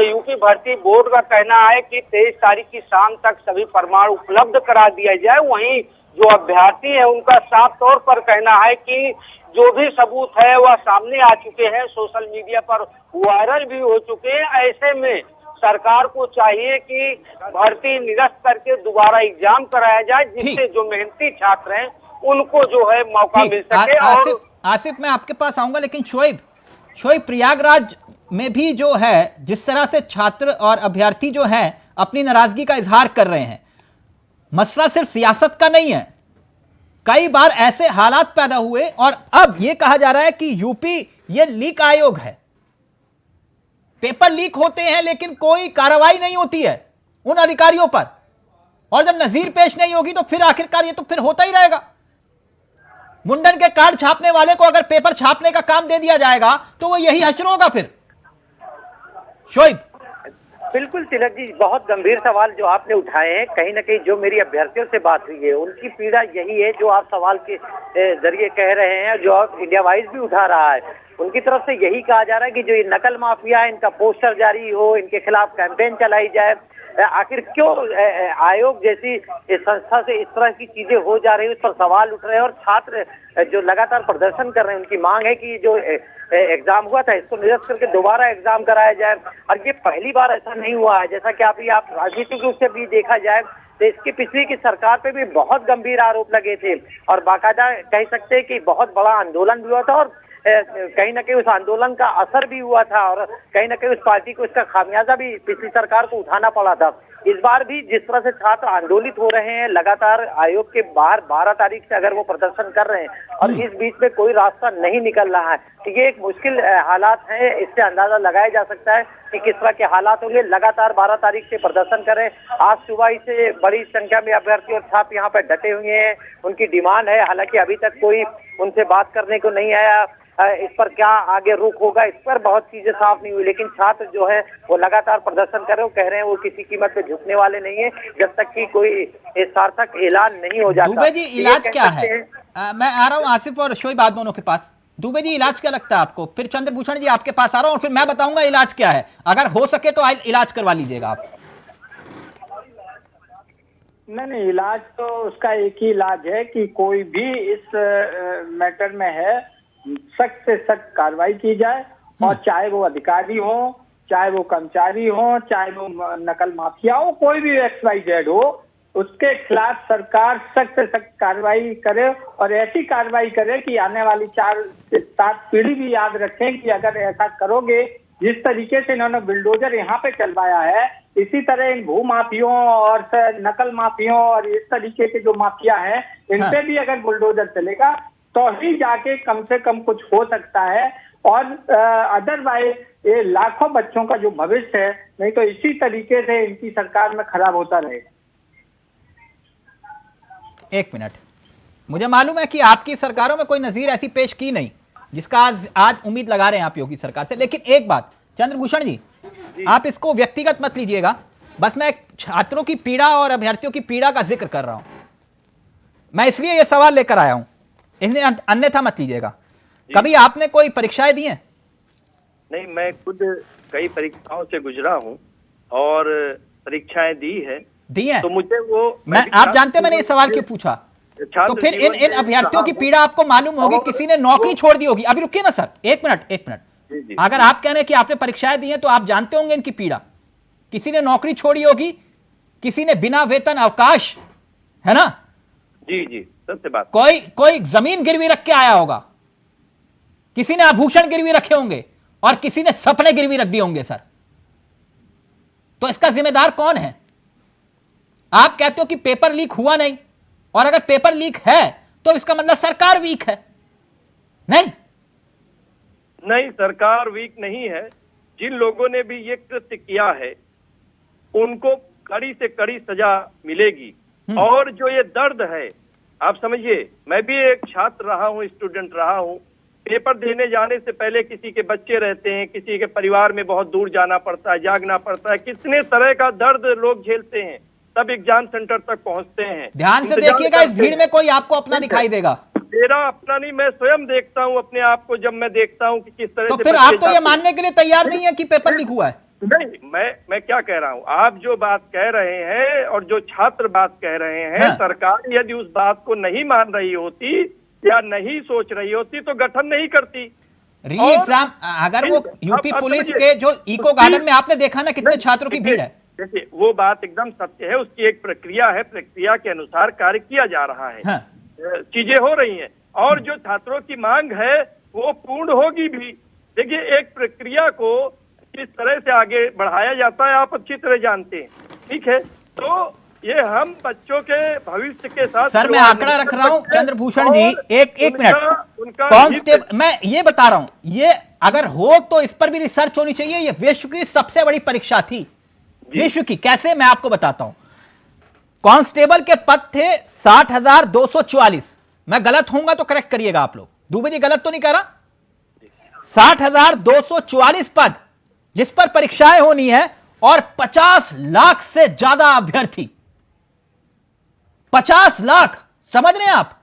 [SPEAKER 9] यूपी भर्ती बोर्ड का कहना है कि 23 तारीख की शाम तक सभी प्रमाण उपलब्ध करा दिया जाए, वहीं जो अभ्यर्थी है उनका साफ तौर पर कहना है कि जो भी सबूत है वह सामने आ चुके हैं, सोशल मीडिया पर वायरल भी हो चुके हैं। ऐसे में सरकार को चाहिए कि भर्ती निरस्त करके दोबारा एग्जाम कराया जाए, जिससे जो मेहनती छात्र हैं उनको जो है मौका मिल सके। और
[SPEAKER 7] आसिफ मैं आपके पास आऊंगा, लेकिन शोएब प्रयागराज में भी जो है जिस तरह से छात्र और अभ्यर्थी जो है अपनी नाराजगी का इजहार कर रहे हैं, मसला सिर्फ सियासत का नहीं है। कई बार ऐसे हालात पैदा हुए और अब यह कहा जा रहा है कि यूपी ये लीक आयोग है, पेपर लीक होते हैं लेकिन कोई कार्रवाई नहीं होती है उन अधिकारियों पर, और जब नजीर पेश नहीं होगी तो फिर आखिरकार ये तो फिर होता ही रहेगा। मुंडन के कार्ड छापने वाले को अगर पेपर छापने का काम दे दिया जाएगा तो वो यही हश्र होगा फिर। शोएब
[SPEAKER 10] बिल्कुल तिलक जी, बहुत गंभीर सवाल जो आपने उठाए हैं। कहीं ना कहीं जो मेरी अभ्यर्थियों से बात हुई है उनकी पीड़ा यही है जो आप सवाल के जरिए कह रहे हैं, जो आप इंडिया वाइज भी उठा रहा है। उनकी तरफ से यही कहा जा रहा है कि जो ये नकल माफिया है इनका पोस्टर जारी हो, इनके खिलाफ कैंपेन चलाई जाए। आखिर क्यों आयोग जैसी संस्था से इस तरह की चीजें हो जा रही है, उस पर सवाल उठ रहे हैं। और छात्र जो लगातार प्रदर्शन कर रहे हैं उनकी मांग है कि जो एग्जाम हुआ था इसको निरस्त करके दोबारा एग्जाम कराया जाए। और ये पहली बार ऐसा नहीं हुआ है, जैसा कि आप राजनीतिक रूप से भी देखा जाए तो इसके पिछली की सरकार पे भी बहुत गंभीर आरोप लगे थे और बाकायदा कह सकते हैं कि बहुत बड़ा आंदोलन भी हुआ था और कहीं ना कहीं उस आंदोलन का असर भी हुआ था और कहीं ना कहीं उस पार्टी को इसका खामियाजा भी पिछली सरकार को उठाना पड़ा था। इस बार भी जिस तरह से छात्र आंदोलित हो रहे हैं लगातार आयोग के बाहर 12 तारीख से अगर वो प्रदर्शन कर रहे हैं और इस बीच में कोई रास्ता नहीं निकल रहा है, तो ये एक मुश्किल हालात है। इससे अंदाजा लगाया जा सकता है कि किस तरह के हालात होंगे। लगातार 12 तारीख से प्रदर्शन करें। आज सुबह से बड़ी संख्या में अभ्यर्थी और छात्र यहाँ पर डटे हुए हैं, उनकी डिमांड है। हालांकि अभी तक कोई उनसे बात करने को नहीं आया। इस पर क्या आगे रुख होगा इस पर बहुत चीजें साफ नहीं हुई, लेकिन छात्र जो है वो लगातार प्रदर्शन कर रहे हैं। वो कह रहे हैं वो किसी कीमत पे झुकने वाले नहीं है जब तक कि कोई सार्थक ऐलान नहीं हो जाता।
[SPEAKER 7] दुबे जी इलाज क्या है? मैं आ रहा हूँ आसिफ और शोएब आप दोनों के पास। दुबे जी इलाज क्या लगता है आपको? फिर चंद्रभूषण जी आपके पास आ रहा हूँ और फिर मैं बताऊंगा इलाज क्या है। अगर हो सके तो इलाज करवा लीजिएगा आप।
[SPEAKER 11] नहीं, इलाज तो उसका एक ही इलाज है कि कोई भी इस मैटर में है सख्त से सख्त कार्रवाई की जाए, और चाहे वो अधिकारी हो, चाहे वो कर्मचारी हो, चाहे वो नकल माफिया हो, कोई भी XYZ हो, उसके खिलाफ सरकार सख्त से सख्त कार्रवाई करे और ऐसी कार्रवाई करे कि आने वाली 4 से 7 पीढ़ी भी याद रखें कि अगर ऐसा करोगे, जिस तरीके से इन्होंने बुलडोजर यहाँ पे चलवाया है, इसी तरह इन भू माफियों और नकल माफियों और इस तरीके के जो माफिया हैं, इन पे भी अगर बुलडोजर चलेगा तो ही जाके कम से कम कुछ हो सकता है। और अदरवाइज ये लाखों बच्चों का जो भविष्य है, नहीं तो इसी तरीके से इनकी सरकार में खराब होता रहेगा।
[SPEAKER 7] एक मिनट, मुझे मालूम है कि आपकी सरकारों में कोई नजीर ऐसी पेश की नहीं जिसका आज उम्मीद लगा रहे हैं आप योगी सरकार से। लेकिन एक बात चंद्रभूषण जी, आप इसको व्यक्तिगत मत लीजिएगा, बस मैं छात्रों की पीड़ा और अभ्यर्थियों की पीड़ा का जिक्र कर रहा हूं। मैं इसलिए यह सवाल लेकर आया हूं, इन्हें अन्यथा मत लीजिएगा। कभी आपने कोई परीक्षाएं दी हैं?
[SPEAKER 12] नहीं, मैं खुद कई परीक्षाओं से गुजरा हूं और परीक्षाएं दी हैं। तो मुझे वो
[SPEAKER 7] आप जानते मैंने ये सवाल क्यों पूछा? तो फिर इन अभ्यर्थियों की पीड़ा आपको मालूम होगी, किसी ने नौकरी छोड़ दी होगी। अभी रुकिए ना सर, एक मिनट। अगर आप कह रहे हैं कि आपने परीक्षाएं दी हैं तो आप जानते होंगे इनकी पीड़ा। किसी ने नौकरी छोड़ी होगी, किसी ने बिना वेतन अवकाश, है ना?
[SPEAKER 12] जी, सत्य बात।
[SPEAKER 7] कोई जमीन गिरवी रख के आया होगा, किसी ने आभूषण गिरवी रखे होंगे और किसी ने सपने गिरवी रख दिए होंगे सर। तो इसका जिम्मेदार कौन है? आप कहते हो कि पेपर लीक हुआ नहीं, और अगर पेपर लीक है तो इसका मतलब सरकार वीक है।
[SPEAKER 12] नहीं, सरकार वीक नहीं है। जिन लोगों ने भी ये कृत्य किया है उनको कड़ी से कड़ी सजा मिलेगी। और जो ये दर्द है, आप समझिए, मैं भी एक छात्र रहा हूं, स्टूडेंट रहा हूं। पेपर देने जाने से पहले किसी के बच्चे रहते हैं, किसी के परिवार में बहुत दूर जाना पड़ता है, जागना पड़ता है, कितने तरह का दर्द लोग झेलते हैं, तब एग्जाम सेंटर तक पहुंचते हैं।
[SPEAKER 7] ध्यान से देखिएगा, इस भीड़ में कोई आपको अपना दिखाई देगा।
[SPEAKER 12] मेरा अपना नहीं, मैं स्वयं देखता हूं अपने आप को, जब मैं देखता हूं कि किस तरह
[SPEAKER 7] तो
[SPEAKER 12] से
[SPEAKER 7] फिर आप तो ये मानने के लिए तैयार नहीं है कि पेपर लीक हुआ है?
[SPEAKER 12] नहीं, मैं क्या कह रहा हूं, आप जो बात कह रहे हैं और जो छात्र बात कह रहे हैं, सरकार यदि उस बात को नहीं मान रही होती या नहीं सोच रही होती तो गठन नहीं करती।
[SPEAKER 7] री एग्जाम, अगर वो यूपी पुलिस के जो इको गार्डन में आपने देखा ना कितने छात्रों की भीड़ है।
[SPEAKER 12] देखिए, वो बात एकदम सत्य है, उसकी एक प्रक्रिया है, प्रक्रिया के अनुसार कार्य किया जा रहा है। चीजें हो रही हैं और जो छात्रों की मांग है वो पूर्ण होगी भी। देखिए, एक प्रक्रिया को किस तरह से आगे बढ़ाया जाता है आप अच्छी तरह जानते हैं, ठीक है? तो ये हम बच्चों के भविष्य के साथ
[SPEAKER 7] सर मैं आंकड़ा रख रहा हूं चंद्रभूषण जी, एक मिनट। कांस्टेबल, मैं ये बता रहा हूं, ये अगर हो तो इस पर भी रिसर्च होनी चाहिए। ये विश्व की सबसे बड़ी परीक्षा थी, विश्व की। कैसे, मैं आपको बताता हूं। कांस्टेबल के पद थे 60,244। मैं गलत होऊंगा तो करेक्ट करिएगा आप लोग। दुबे जी गलत तो नहीं कह रहा? 60,244 पद जिस पर परीक्षाएं होनी है और 50 लाख से ज्यादा अभ्यर्थी। 50 लाख, समझ रहे हैं आप?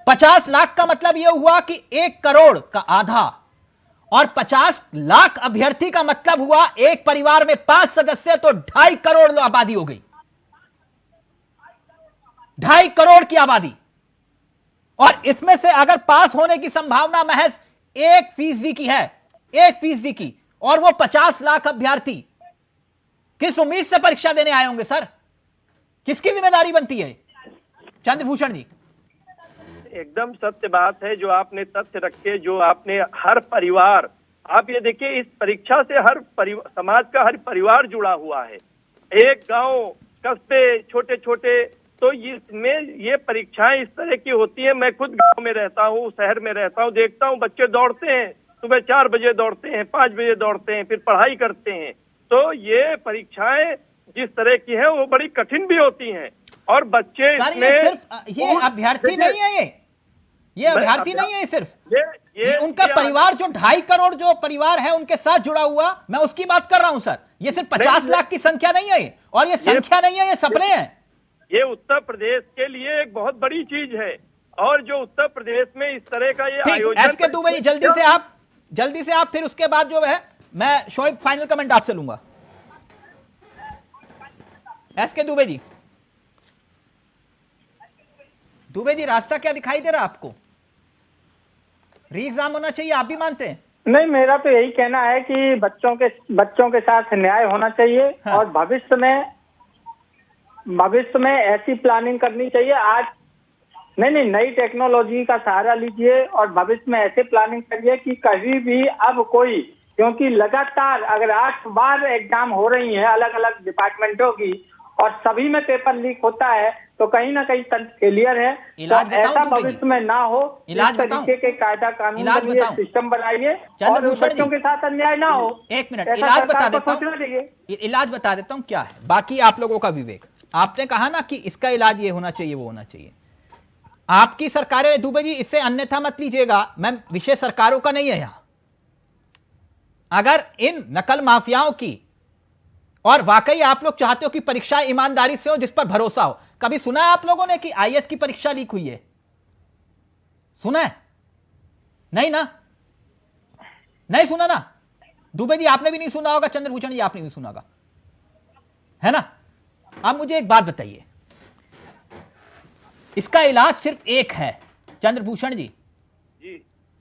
[SPEAKER 7] 50 लाख का मतलब यह हुआ कि 1 करोड़ का आधा, और 50 लाख अभ्यर्थी का मतलब हुआ एक परिवार में 5 सदस्य, तो 2.5 करोड़ आबादी हो गई। 2.5 करोड़ की आबादी, और इसमें से अगर पास होने की संभावना महज 1% की है, 1% की, और वो 50 लाख अभ्यर्थी किस उम्मीद से परीक्षा देने आए होंगे सर? किसकी जिम्मेदारी बनती है चंद्रभूषण जी?
[SPEAKER 12] एकदम सत्य बात है जो आपने तथ्य रखे, जो आपने हर परिवार, आप ये देखिए, इस परीक्षा से हर समाज का हर परिवार जुड़ा हुआ है। एक गांव, कस्बे, छोटे छोटे, तो इसमें ये परीक्षाएं इस तरह की होती है। मैं खुद गांव में रहता हूँ, शहर में रहता हूँ, देखता हूँ बच्चे दौड़ते हैं, सुबह 4 बजे दौड़ते हैं, 5 बजे दौड़ते हैं, फिर पढ़ाई करते हैं। तो ये परीक्षाएं जिस तरह की है वो बड़ी कठिन भी होती हैं, और बच्चे
[SPEAKER 7] ये अभ्यर्थी नहीं है, ये अभ्यर्थी नहीं है, सिर्फ ये उनका परिवार, जो 2.5 करोड़ जो परिवार है उनके साथ जुड़ा हुआ, मैं उसकी बात कर रहा हूं सर। ये सिर्फ 50 लाख की संख्या नहीं है, और ये संख्या नहीं है, ये सपने हैं।
[SPEAKER 12] ये उत्तर प्रदेश के लिए एक बहुत बड़ी चीज है, और जो उत्तर प्रदेश में इस तरह का ये आयोजन। एसके
[SPEAKER 7] दुबे जी जल्दी से आप फिर उसके बाद जो है मैं शोएब फाइनल कमेंट आपसे लूंगा। एसके दुबे जी, रास्ता क्या दिखाई दे रहा है आपको? री एग्जाम होना चाहिए, आप भी मानते हैं?
[SPEAKER 11] नहीं, मेरा तो यही कहना है कि बच्चों के साथ न्याय होना चाहिए। हाँ। और भविष्य में भविष्य में ऐसी प्लानिंग करनी चाहिए। आज नहीं, नई टेक्नोलॉजी का सहारा लीजिए और भविष्य में ऐसे प्लानिंग करिए कि कभी भी अब कोई, क्योंकि लगातार अगर 8 बार एग्जाम हो रही है अलग अलग डिपार्टमेंटों की और सभी में पेपर लीक होता है तो कहीं ना कहीं फेलियर है। तो ऐसा भविष्य में ना हो, इस तरीके के कायदा कानून बनिए, सिस्टम बनाइए और बच्चों के साथ अन्याय ना हो।
[SPEAKER 7] एक मिनट, इलाज बता देता हूँ, इलाज बता देता हूँ क्या है, बाकी आप लोगों का विवेक। आपने कहा ना कि इसका इलाज ये होना चाहिए, वो होना चाहिए। आपकी सरकारें, दुबे जी इससे अन्यथा मत लीजिएगा, मैं विषय सरकारों का नहीं है यहां। अगर इन नकल माफियाओं की, और वाकई आप लोग चाहते हो कि परीक्षा ईमानदारी से हो, जिस पर भरोसा हो। कभी सुना है आप लोगों ने कि आईएएस की परीक्षा लीक हुई है? सुना है? नहीं ना, नहीं सुना ना। दुबे जी आपने भी नहीं सुना होगा, चंद्रभूषण जी आपने भी सुना होगा, है ना। अब मुझे एक बात बताइए, इसका इलाज सिर्फ एक है चंद्रभूषण जी।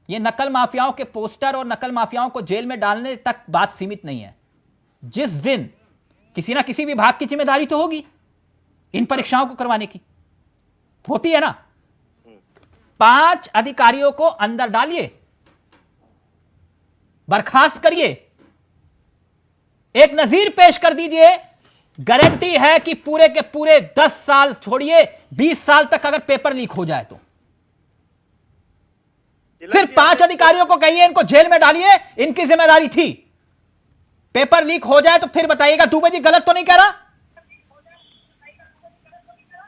[SPEAKER 7] ये नकल माफियाओं के पोस्टर और नकल माफियाओं को जेल में डालने तक बात सीमित नहीं है। जिस दिन किसी ना किसी विभाग की जिम्मेदारी तो होगी इन परीक्षाओं को करवाने की, होती है ना। 5 अधिकारियों को अंदर डालिए, बर्खास्त करिए, एक नजीर पेश कर दीजिए। गारंटी है कि पूरे के पूरे 10 साल छोड़िए 20 साल तक अगर पेपर लीक हो जाए तो सिर्फ 5 अधिकारियों को कहिए इनको जेल में डालिए, इनकी जिम्मेदारी थी। पेपर लीक हो जाए तो फिर बताइएगा दुबे जी गलत तो नहीं कह रहा।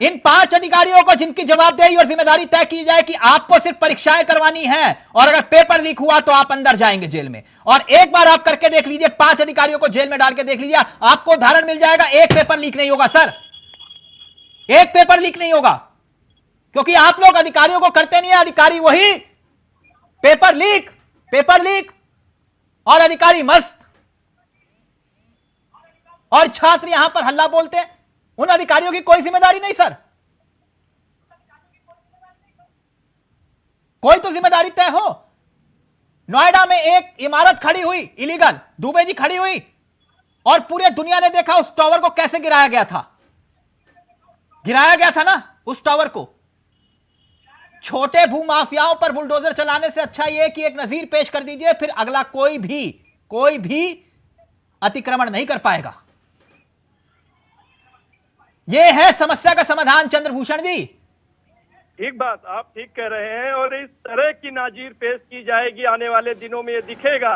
[SPEAKER 7] इन 5 अधिकारियों को जिनकी जवाबदेही और जिम्मेदारी तय की जाए कि आपको सिर्फ परीक्षाएं करवानी है और अगर पेपर लीक हुआ तो आप अंदर जाएंगे जेल में। और एक बार आप करके देख लीजिए, 5 अधिकारियों को जेल में डाल के देख लीजिए, आपको उदाहरण मिल जाएगा। एक पेपर लीक नहीं होगा सर, एक पेपर लीक नहीं होगा, क्योंकि आप लोग अधिकारियों को करते नहीं है। अधिकारी वही, पेपर लीक और अधिकारी मस्त, और छात्र यहां पर हल्ला बोलते हैं। उन अधिकारियों की कोई जिम्मेदारी नहीं सर, कोई तो जिम्मेदारी तय हो। नोएडा में एक इमारत खड़ी हुई इलीगल, दुबे जी खड़ी हुई, और पूरे दुनिया ने देखा उस टावर को कैसे गिराया गया था ना उस टावर को। छोटे भूमाफियाओं पर बुलडोजर चलाने से अच्छा यह कि एक नजीर पेश कर दीजिए, फिर अगला कोई भी अतिक्रमण नहीं कर पाएगा। यह है समस्या का समाधान चंद्रभूषण जी।
[SPEAKER 12] ठीक बात, आप ठीक कह रहे हैं, और इस तरह की नाजीर पेश की जाएगी आने वाले दिनों में। ये दिखेगा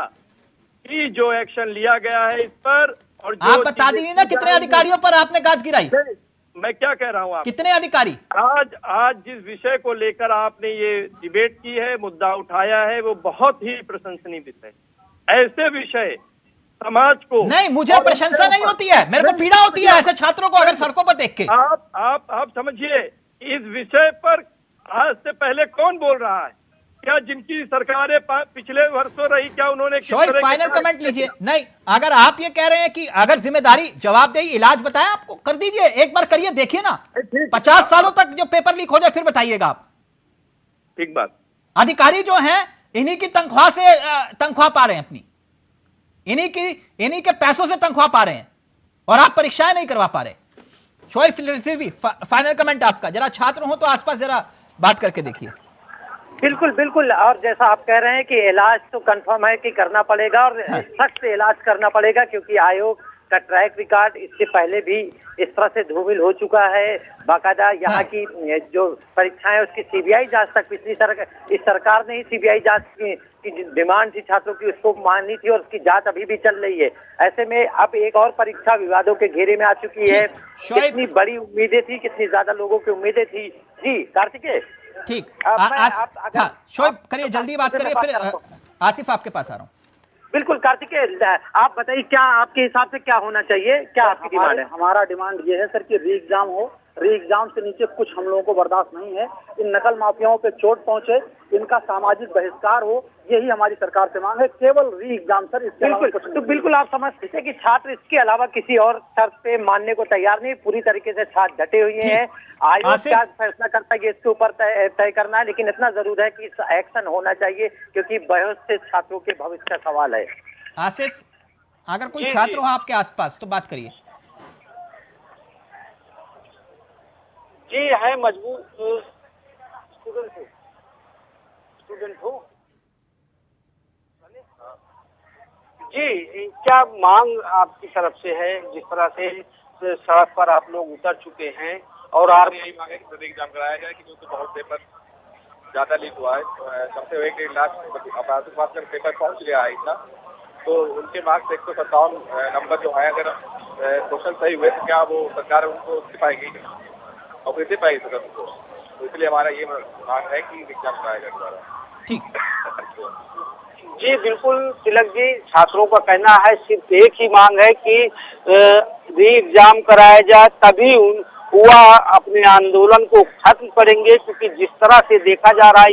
[SPEAKER 12] कि जो एक्शन लिया गया है इस पर, और जो
[SPEAKER 7] आप बता दीजिए ना कितने अधिकारियों पर आपने गाज गिराई।
[SPEAKER 12] मैं क्या कह रहा हूँ, आप
[SPEAKER 7] कितने अधिकारी?
[SPEAKER 12] आज जिस विषय को लेकर आपने ये डिबेट की है, मुद्दा उठाया है, वो बहुत ही प्रशंसनीय विषय। ऐसे विषय समाज को,
[SPEAKER 7] नहीं मुझे प्रशंसा नहीं होती है, मेरे को पीड़ा होती है ऐसे छात्रों को अगर सड़कों पर देख के।
[SPEAKER 12] आप समझिए, इस विषय पर आज से पहले कौन बोल रहा है? क्या जिनकी सरकारें पिछले वर्षों रही, क्या उन्होंने
[SPEAKER 7] फाइनल कमेंट लीजिए। नहीं, अगर आप ये कह रहे हैं कि अगर जिम्मेदारी, जवाबदेही, इलाज बताया आपको, कर दीजिए, एक बार करिए, देखिए ना 50 सालों तक जो पेपर लीक हो जाए फिर बताइएगा आप।
[SPEAKER 12] ठीक बात।
[SPEAKER 7] अधिकारी जो हैं इन्हीं की तनख्वाह से तनख्वाह पा रहे हैं, अपनी इन्हीं के पैसों से तनख्वाह पा रहे हैं, और आप परीक्षाएं नहीं करवा पा रहे। शोएब फाइनल कमेंट आपका, जरा छात्र हो तो आसपास जरा बात करके देखिए।
[SPEAKER 10] बिल्कुल, और जैसा आप कह रहे हैं कि इलाज तो कंफर्म है कि करना पड़ेगा, और सख्त इलाज करना पड़ेगा, क्योंकि आयोग का ट्रैक रिकॉर्ड इससे पहले भी इस तरह से धूमिल हो चुका है। बाकायदा यहाँ की जो परीक्षाएं उसकी सीबीआई जांच तक, इस सरकार ने ही सीबीआई जांच की डिमांड थी छात्रों की, उसको माननी थी, और उसकी जांच अभी भी चल रही है। ऐसे में अब एक और परीक्षा विवादों के घेरे में आ चुकी है। कितनी बड़ी उम्मीदें थी, कितनी ज्यादा लोगों की उम्मीदें थी। जी कार्तिकेय,
[SPEAKER 7] ठीक, शोएब करिए, जल्दी बात करिए, फिर आसिफ आपके पास आ रहा हूँ।
[SPEAKER 10] बिल्कुल कार्तिकेय, आप बताइए क्या आपके हिसाब से क्या होना चाहिए, क्या आपकी डिमांड है?
[SPEAKER 14] हमारा डिमांड ये है सर कि री एग्जाम हो। री एग्जाम से नीचे कुछ हम लोगों को बर्दाश्त नहीं है। इन नकल माफियाओं पे चोट पहुंचे, इनका सामाजिक बहिष्कार हो, यही हमारी सरकार से मांग है। केवल री एग्जाम सर, इसके
[SPEAKER 10] बिल्कुल, तो बिल्कुल आप समझते हैं कि छात्र इसके अलावा किसी और शर्त पे मानने को तैयार नहीं, पूरी तरीके से छात्र डटे हुए हैं। आयोग क्या फैसला करता है इसके ऊपर तय करना है, लेकिन इतना जरूर है कि एक्शन होना चाहिए, क्योंकि बहुत से छात्रों के भविष्य का सवाल है।
[SPEAKER 7] आसिफ, अगर कोई छात्र हो आपके आसपास तो बात करिए।
[SPEAKER 9] जी है मजबूत स्टूडेंट हो जी। क्या मांग आपकी तरफ से है, जिस तरह से सड़क पर आप लोग उतर चुके हैं और आप
[SPEAKER 15] यही मांगे कि री एग्जाम कराया जाए, कि क्योंकि बहुत पेपर ज्यादा लीक हुआ है। कम से 1.5 लाख अपराधिक मार्क्स में पेपर पहुंच गया है इतना, तो उनके मार्क्स 157 नंबर जो है, अगर क्वेश्चन सही हुए तो क्या वो सरकार उनको दे पाएगी और फिर दे पाएगी सरकार को। तो इसलिए हमारा ये मांग है कि एग्जाम कराया जाए दोबारा।
[SPEAKER 7] ठीक
[SPEAKER 9] जी बिल्कुल तिलक जी, छात्रों का कहना है सिर्फ एक ही मांग है कि री एग्जाम कराया जाए, तभी हुआ अपने आंदोलन को खत्म करेंगे। क्योंकि जिस तरह से देखा जा रहा है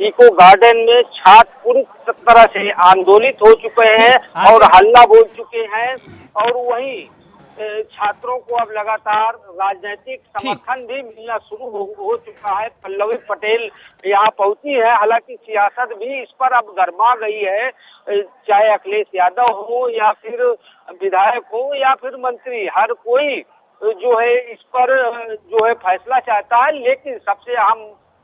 [SPEAKER 9] इको गार्डन में छात्र पूरी तरह से आंदोलित हो चुके हैं और हल्ला बोल चुके हैं, और वहीं छात्रों को अब लगातार राजनीतिक समर्थन भी मिलना शुरू हो चुका है। पल्लवी पटेल यहाँ पहुंची है, हालांकि सियासत भी इस पर अब गर्मा गई है, चाहे अखिलेश यादव हो या फिर विधायक हो या फिर मंत्री, हर कोई जो है इस पर जो है फैसला चाहता है। लेकिन सबसे अहम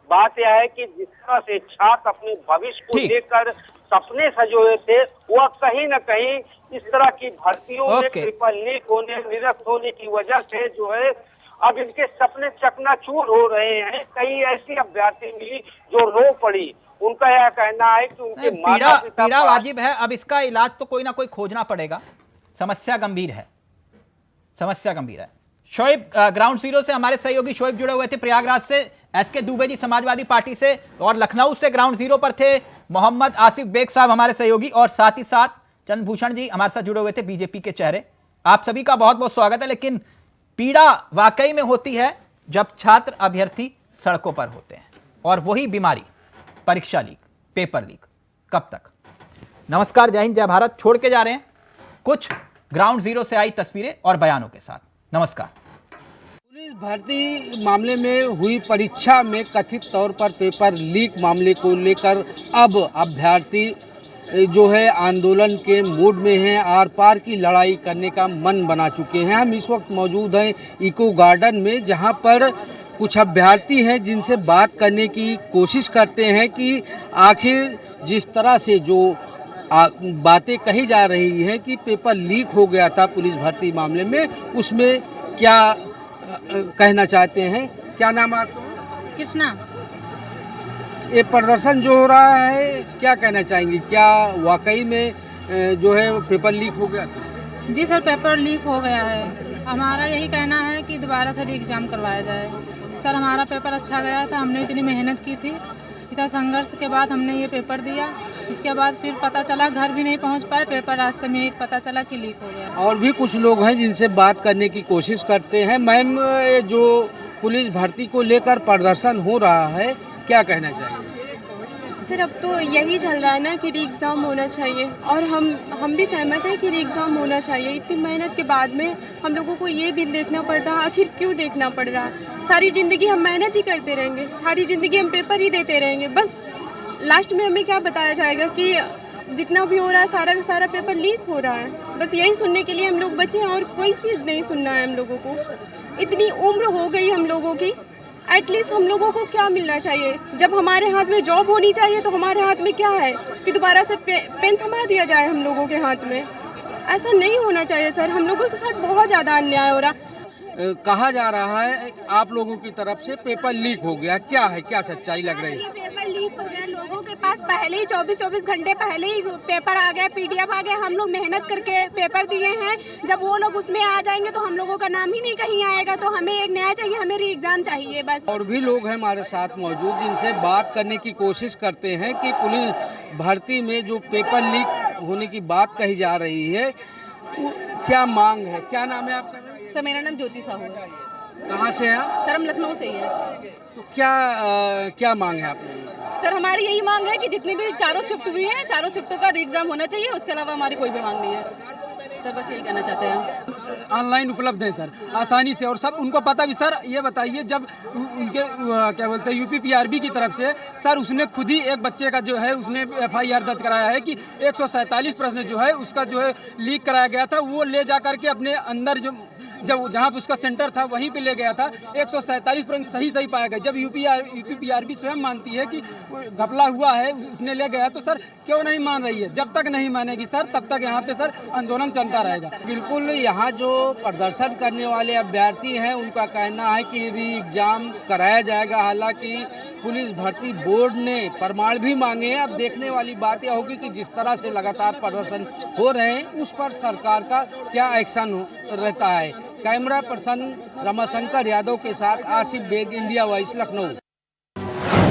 [SPEAKER 9] बात यह है कि जिस तरह से छात्र अपने भविष्य को लेकर सपने सजोए थे, वह कहीं न कहीं इस तरह की भर्तियों में पेपर लीक होने, निरस्त होने की वजह से जो है अब इनके सपने चकनाचूर हो रहे हैं। कई ऐसी अभ्यर्थी मिली जो रो पड़ी, उनका यह कहना है कि उनके
[SPEAKER 7] पीड़ा वाजिब है, अब इसका इलाज तो कोई ना कोई खोजना पड़ेगा। समस्या गंभीर है, समस्या गंभीर है। शोएब, ग्राउंड जीरो से हमारे सहयोगी शोएब जुड़े हुए थे प्रयागराज से, एसके दुबे जी समाजवादी पार्टी से, और लखनऊ से ग्राउंड जीरो पर थे मोहम्मद आसिफ बेग साहब हमारे सहयोगी, और साथ ही साथ चंद्रभूषण जी हमारे साथ जुड़े हुए थे बीजेपी के चेहरे। आप सभी का बहुत बहुत स्वागत है। लेकिन पीड़ा वाकई में होती है जब छात्र अभ्यर्थी सड़कों पर होते हैं, और वही बीमारी परीक्षा लीक, पेपर लीक, कब तक। नमस्कार, जय हिंद, जय भारत। छोड़ के जा रहे हैं कुछ ग्राउंड जीरो से आई तस्वीरें और बयानों के साथ। नमस्कार।
[SPEAKER 16] पुलिस भर्ती मामले में हुई परीक्षा में कथित तौर पर पेपर लीक मामले को लेकर अब अभ्यर्थी जो है आंदोलन के मूड में हैं, आर पार की लड़ाई करने का मन बना चुके हैं। हम इस वक्त मौजूद हैं इको गार्डन में, जहां पर कुछ अभ्यर्थी हैं जिनसे बात करने की कोशिश करते हैं कि आखिर जिस तरह से जो बातें कही जा रही हैं कि पेपर लीक हो गया था पुलिस भर्ती मामले में, उसमें क्या कहना चाहते हैं। क्या नाम है आपका?
[SPEAKER 17] कृष्णा।
[SPEAKER 16] ये प्रदर्शन जो हो रहा है, क्या कहना चाहेंगी, क्या वाकई में जो है पेपर लीक हो गया था?
[SPEAKER 17] जी सर, पेपर लीक हो गया है। हमारा यही कहना है कि दोबारा से एग्ज़ाम करवाया जाए। सर हमारा पेपर अच्छा गया था, हमने इतनी मेहनत की थी, इतना संघर्ष के बाद हमने ये पेपर दिया। इसके बाद फिर पता चला, घर भी नहीं पहुंच पाए, पेपर रास्ते में ही पता चला कि लीक हो गया।
[SPEAKER 16] और भी कुछ लोग हैं जिनसे बात करने की कोशिश करते हैं। मैम, जो पुलिस भर्ती को लेकर प्रदर्शन हो रहा है, क्या कहना चाहिए?
[SPEAKER 18] सर अब तो यही चल रहा है ना कि री एग्ज़ाम होना चाहिए, और हम भी सहमत हैं कि री एग्ज़ाम होना चाहिए। इतनी मेहनत के बाद में हम लोगों को ये दिन देखना पड़ रहा, आखिर क्यों देखना पड़ रहा? सारी ज़िंदगी हम मेहनत ही करते रहेंगे, सारी ज़िंदगी हम पेपर ही देते रहेंगे, बस लास्ट में हमें क्या बताया जाएगा कि जितना भी हो रहा है सारा का सारा पेपर लीक हो रहा है। बस यही सुनने के लिए हम लोग बचे हैं, और कोई चीज़ नहीं सुनना है हम लोगों को। इतनी उम्र हो गई हम लोगों की, एटलीस्ट हम लोगों को क्या मिलना चाहिए? जब हमारे हाथ में जॉब होनी चाहिए तो हमारे हाथ में क्या है कि दोबारा से पेन थमा दिया जाए हम लोगों के हाथ में? ऐसा नहीं होना चाहिए सर, हम लोगों के साथ बहुत ज़्यादा अन्याय हो रहा।
[SPEAKER 16] कहा जा रहा है आप लोगों की तरफ से पेपर लीक हो गया, क्या है, क्या सच्चाई लग रही है?
[SPEAKER 18] पेपर लीक हो गया, लोगों के पास पहले ही 24-24 घंटे पहले ही पेपर आ गया, PDF आ गया। हम लोग मेहनत करके पेपर दिए हैं, जब वो लोग उसमें आ जाएंगे तो हम लोगों का नाम ही नहीं कहीं आएगा। तो हमें एक न्याय चाहिए, हमें री एग्जाम चाहिए बस।
[SPEAKER 16] और भी लोग हैं हमारे साथ मौजूद जिनसे बात करने की कोशिश करते हैं कि पुलिस भर्ती में जो पेपर लीक होने की बात कही जा रही है, क्या मांग है? क्या नाम है आपका?
[SPEAKER 17] सर मेरा नाम ज्योति साहू है।
[SPEAKER 16] कहाँ से हैं आप?
[SPEAKER 17] सर हम लखनऊ से ही है।
[SPEAKER 16] तो क्या मांग है आपकी?
[SPEAKER 17] सर हमारी यही मांग है कि जितनी भी चारों शिफ्ट हुई हैं, चारों शिफ्टों का री एग्जाम होना चाहिए, उसके अलावा हमारी कोई भी मांग नहीं है।
[SPEAKER 19] सर बस यही कहना चाहते हैं।
[SPEAKER 20] ऑनलाइन उपलब्ध है सर आसानी से, और सब उनको पता भी। सर ये बताइए, जब उनके क्या बोलते हैं यूपीपीआरबी की तरफ से सर उसने खुद ही एक बच्चे का जो है उसने FIR दर्ज कराया है कि 147 प्रश्न जो है उसका जो है लीक कराया गया था। वो ले जा करके अपने अंदर जब जहाँ पे उसका सेंटर था वहीं पे ले गया था। 147 प्रश्न सही पाया गया। जब यूपीपीआरबी स्वयं मानती है कि घपला हुआ है, उसने ले गया, तो सर क्यों नहीं मान रही है? जब तक नहीं मानेगी सर तब तक यहाँ पे सर आंदोलन चलता रहेगा।
[SPEAKER 16] बिल्कुल, यहाँ जो प्रदर्शन करने वाले अभ्यर्थी हैं उनका कहना है कि री एग्जाम कराया जाएगा। हालांकि पुलिस भर्ती बोर्ड ने प्रमाण भी मांगे हैं। अब देखने वाली बात यह होगी कि जिस तरह से लगातार प्रदर्शन हो रहे हैं उस पर सरकार का क्या एक्शन रहता है। कैमरा पर्सन रमाशंकर यादव के साथ आसिफ बेग, इंडिया वॉइस, लखनऊ।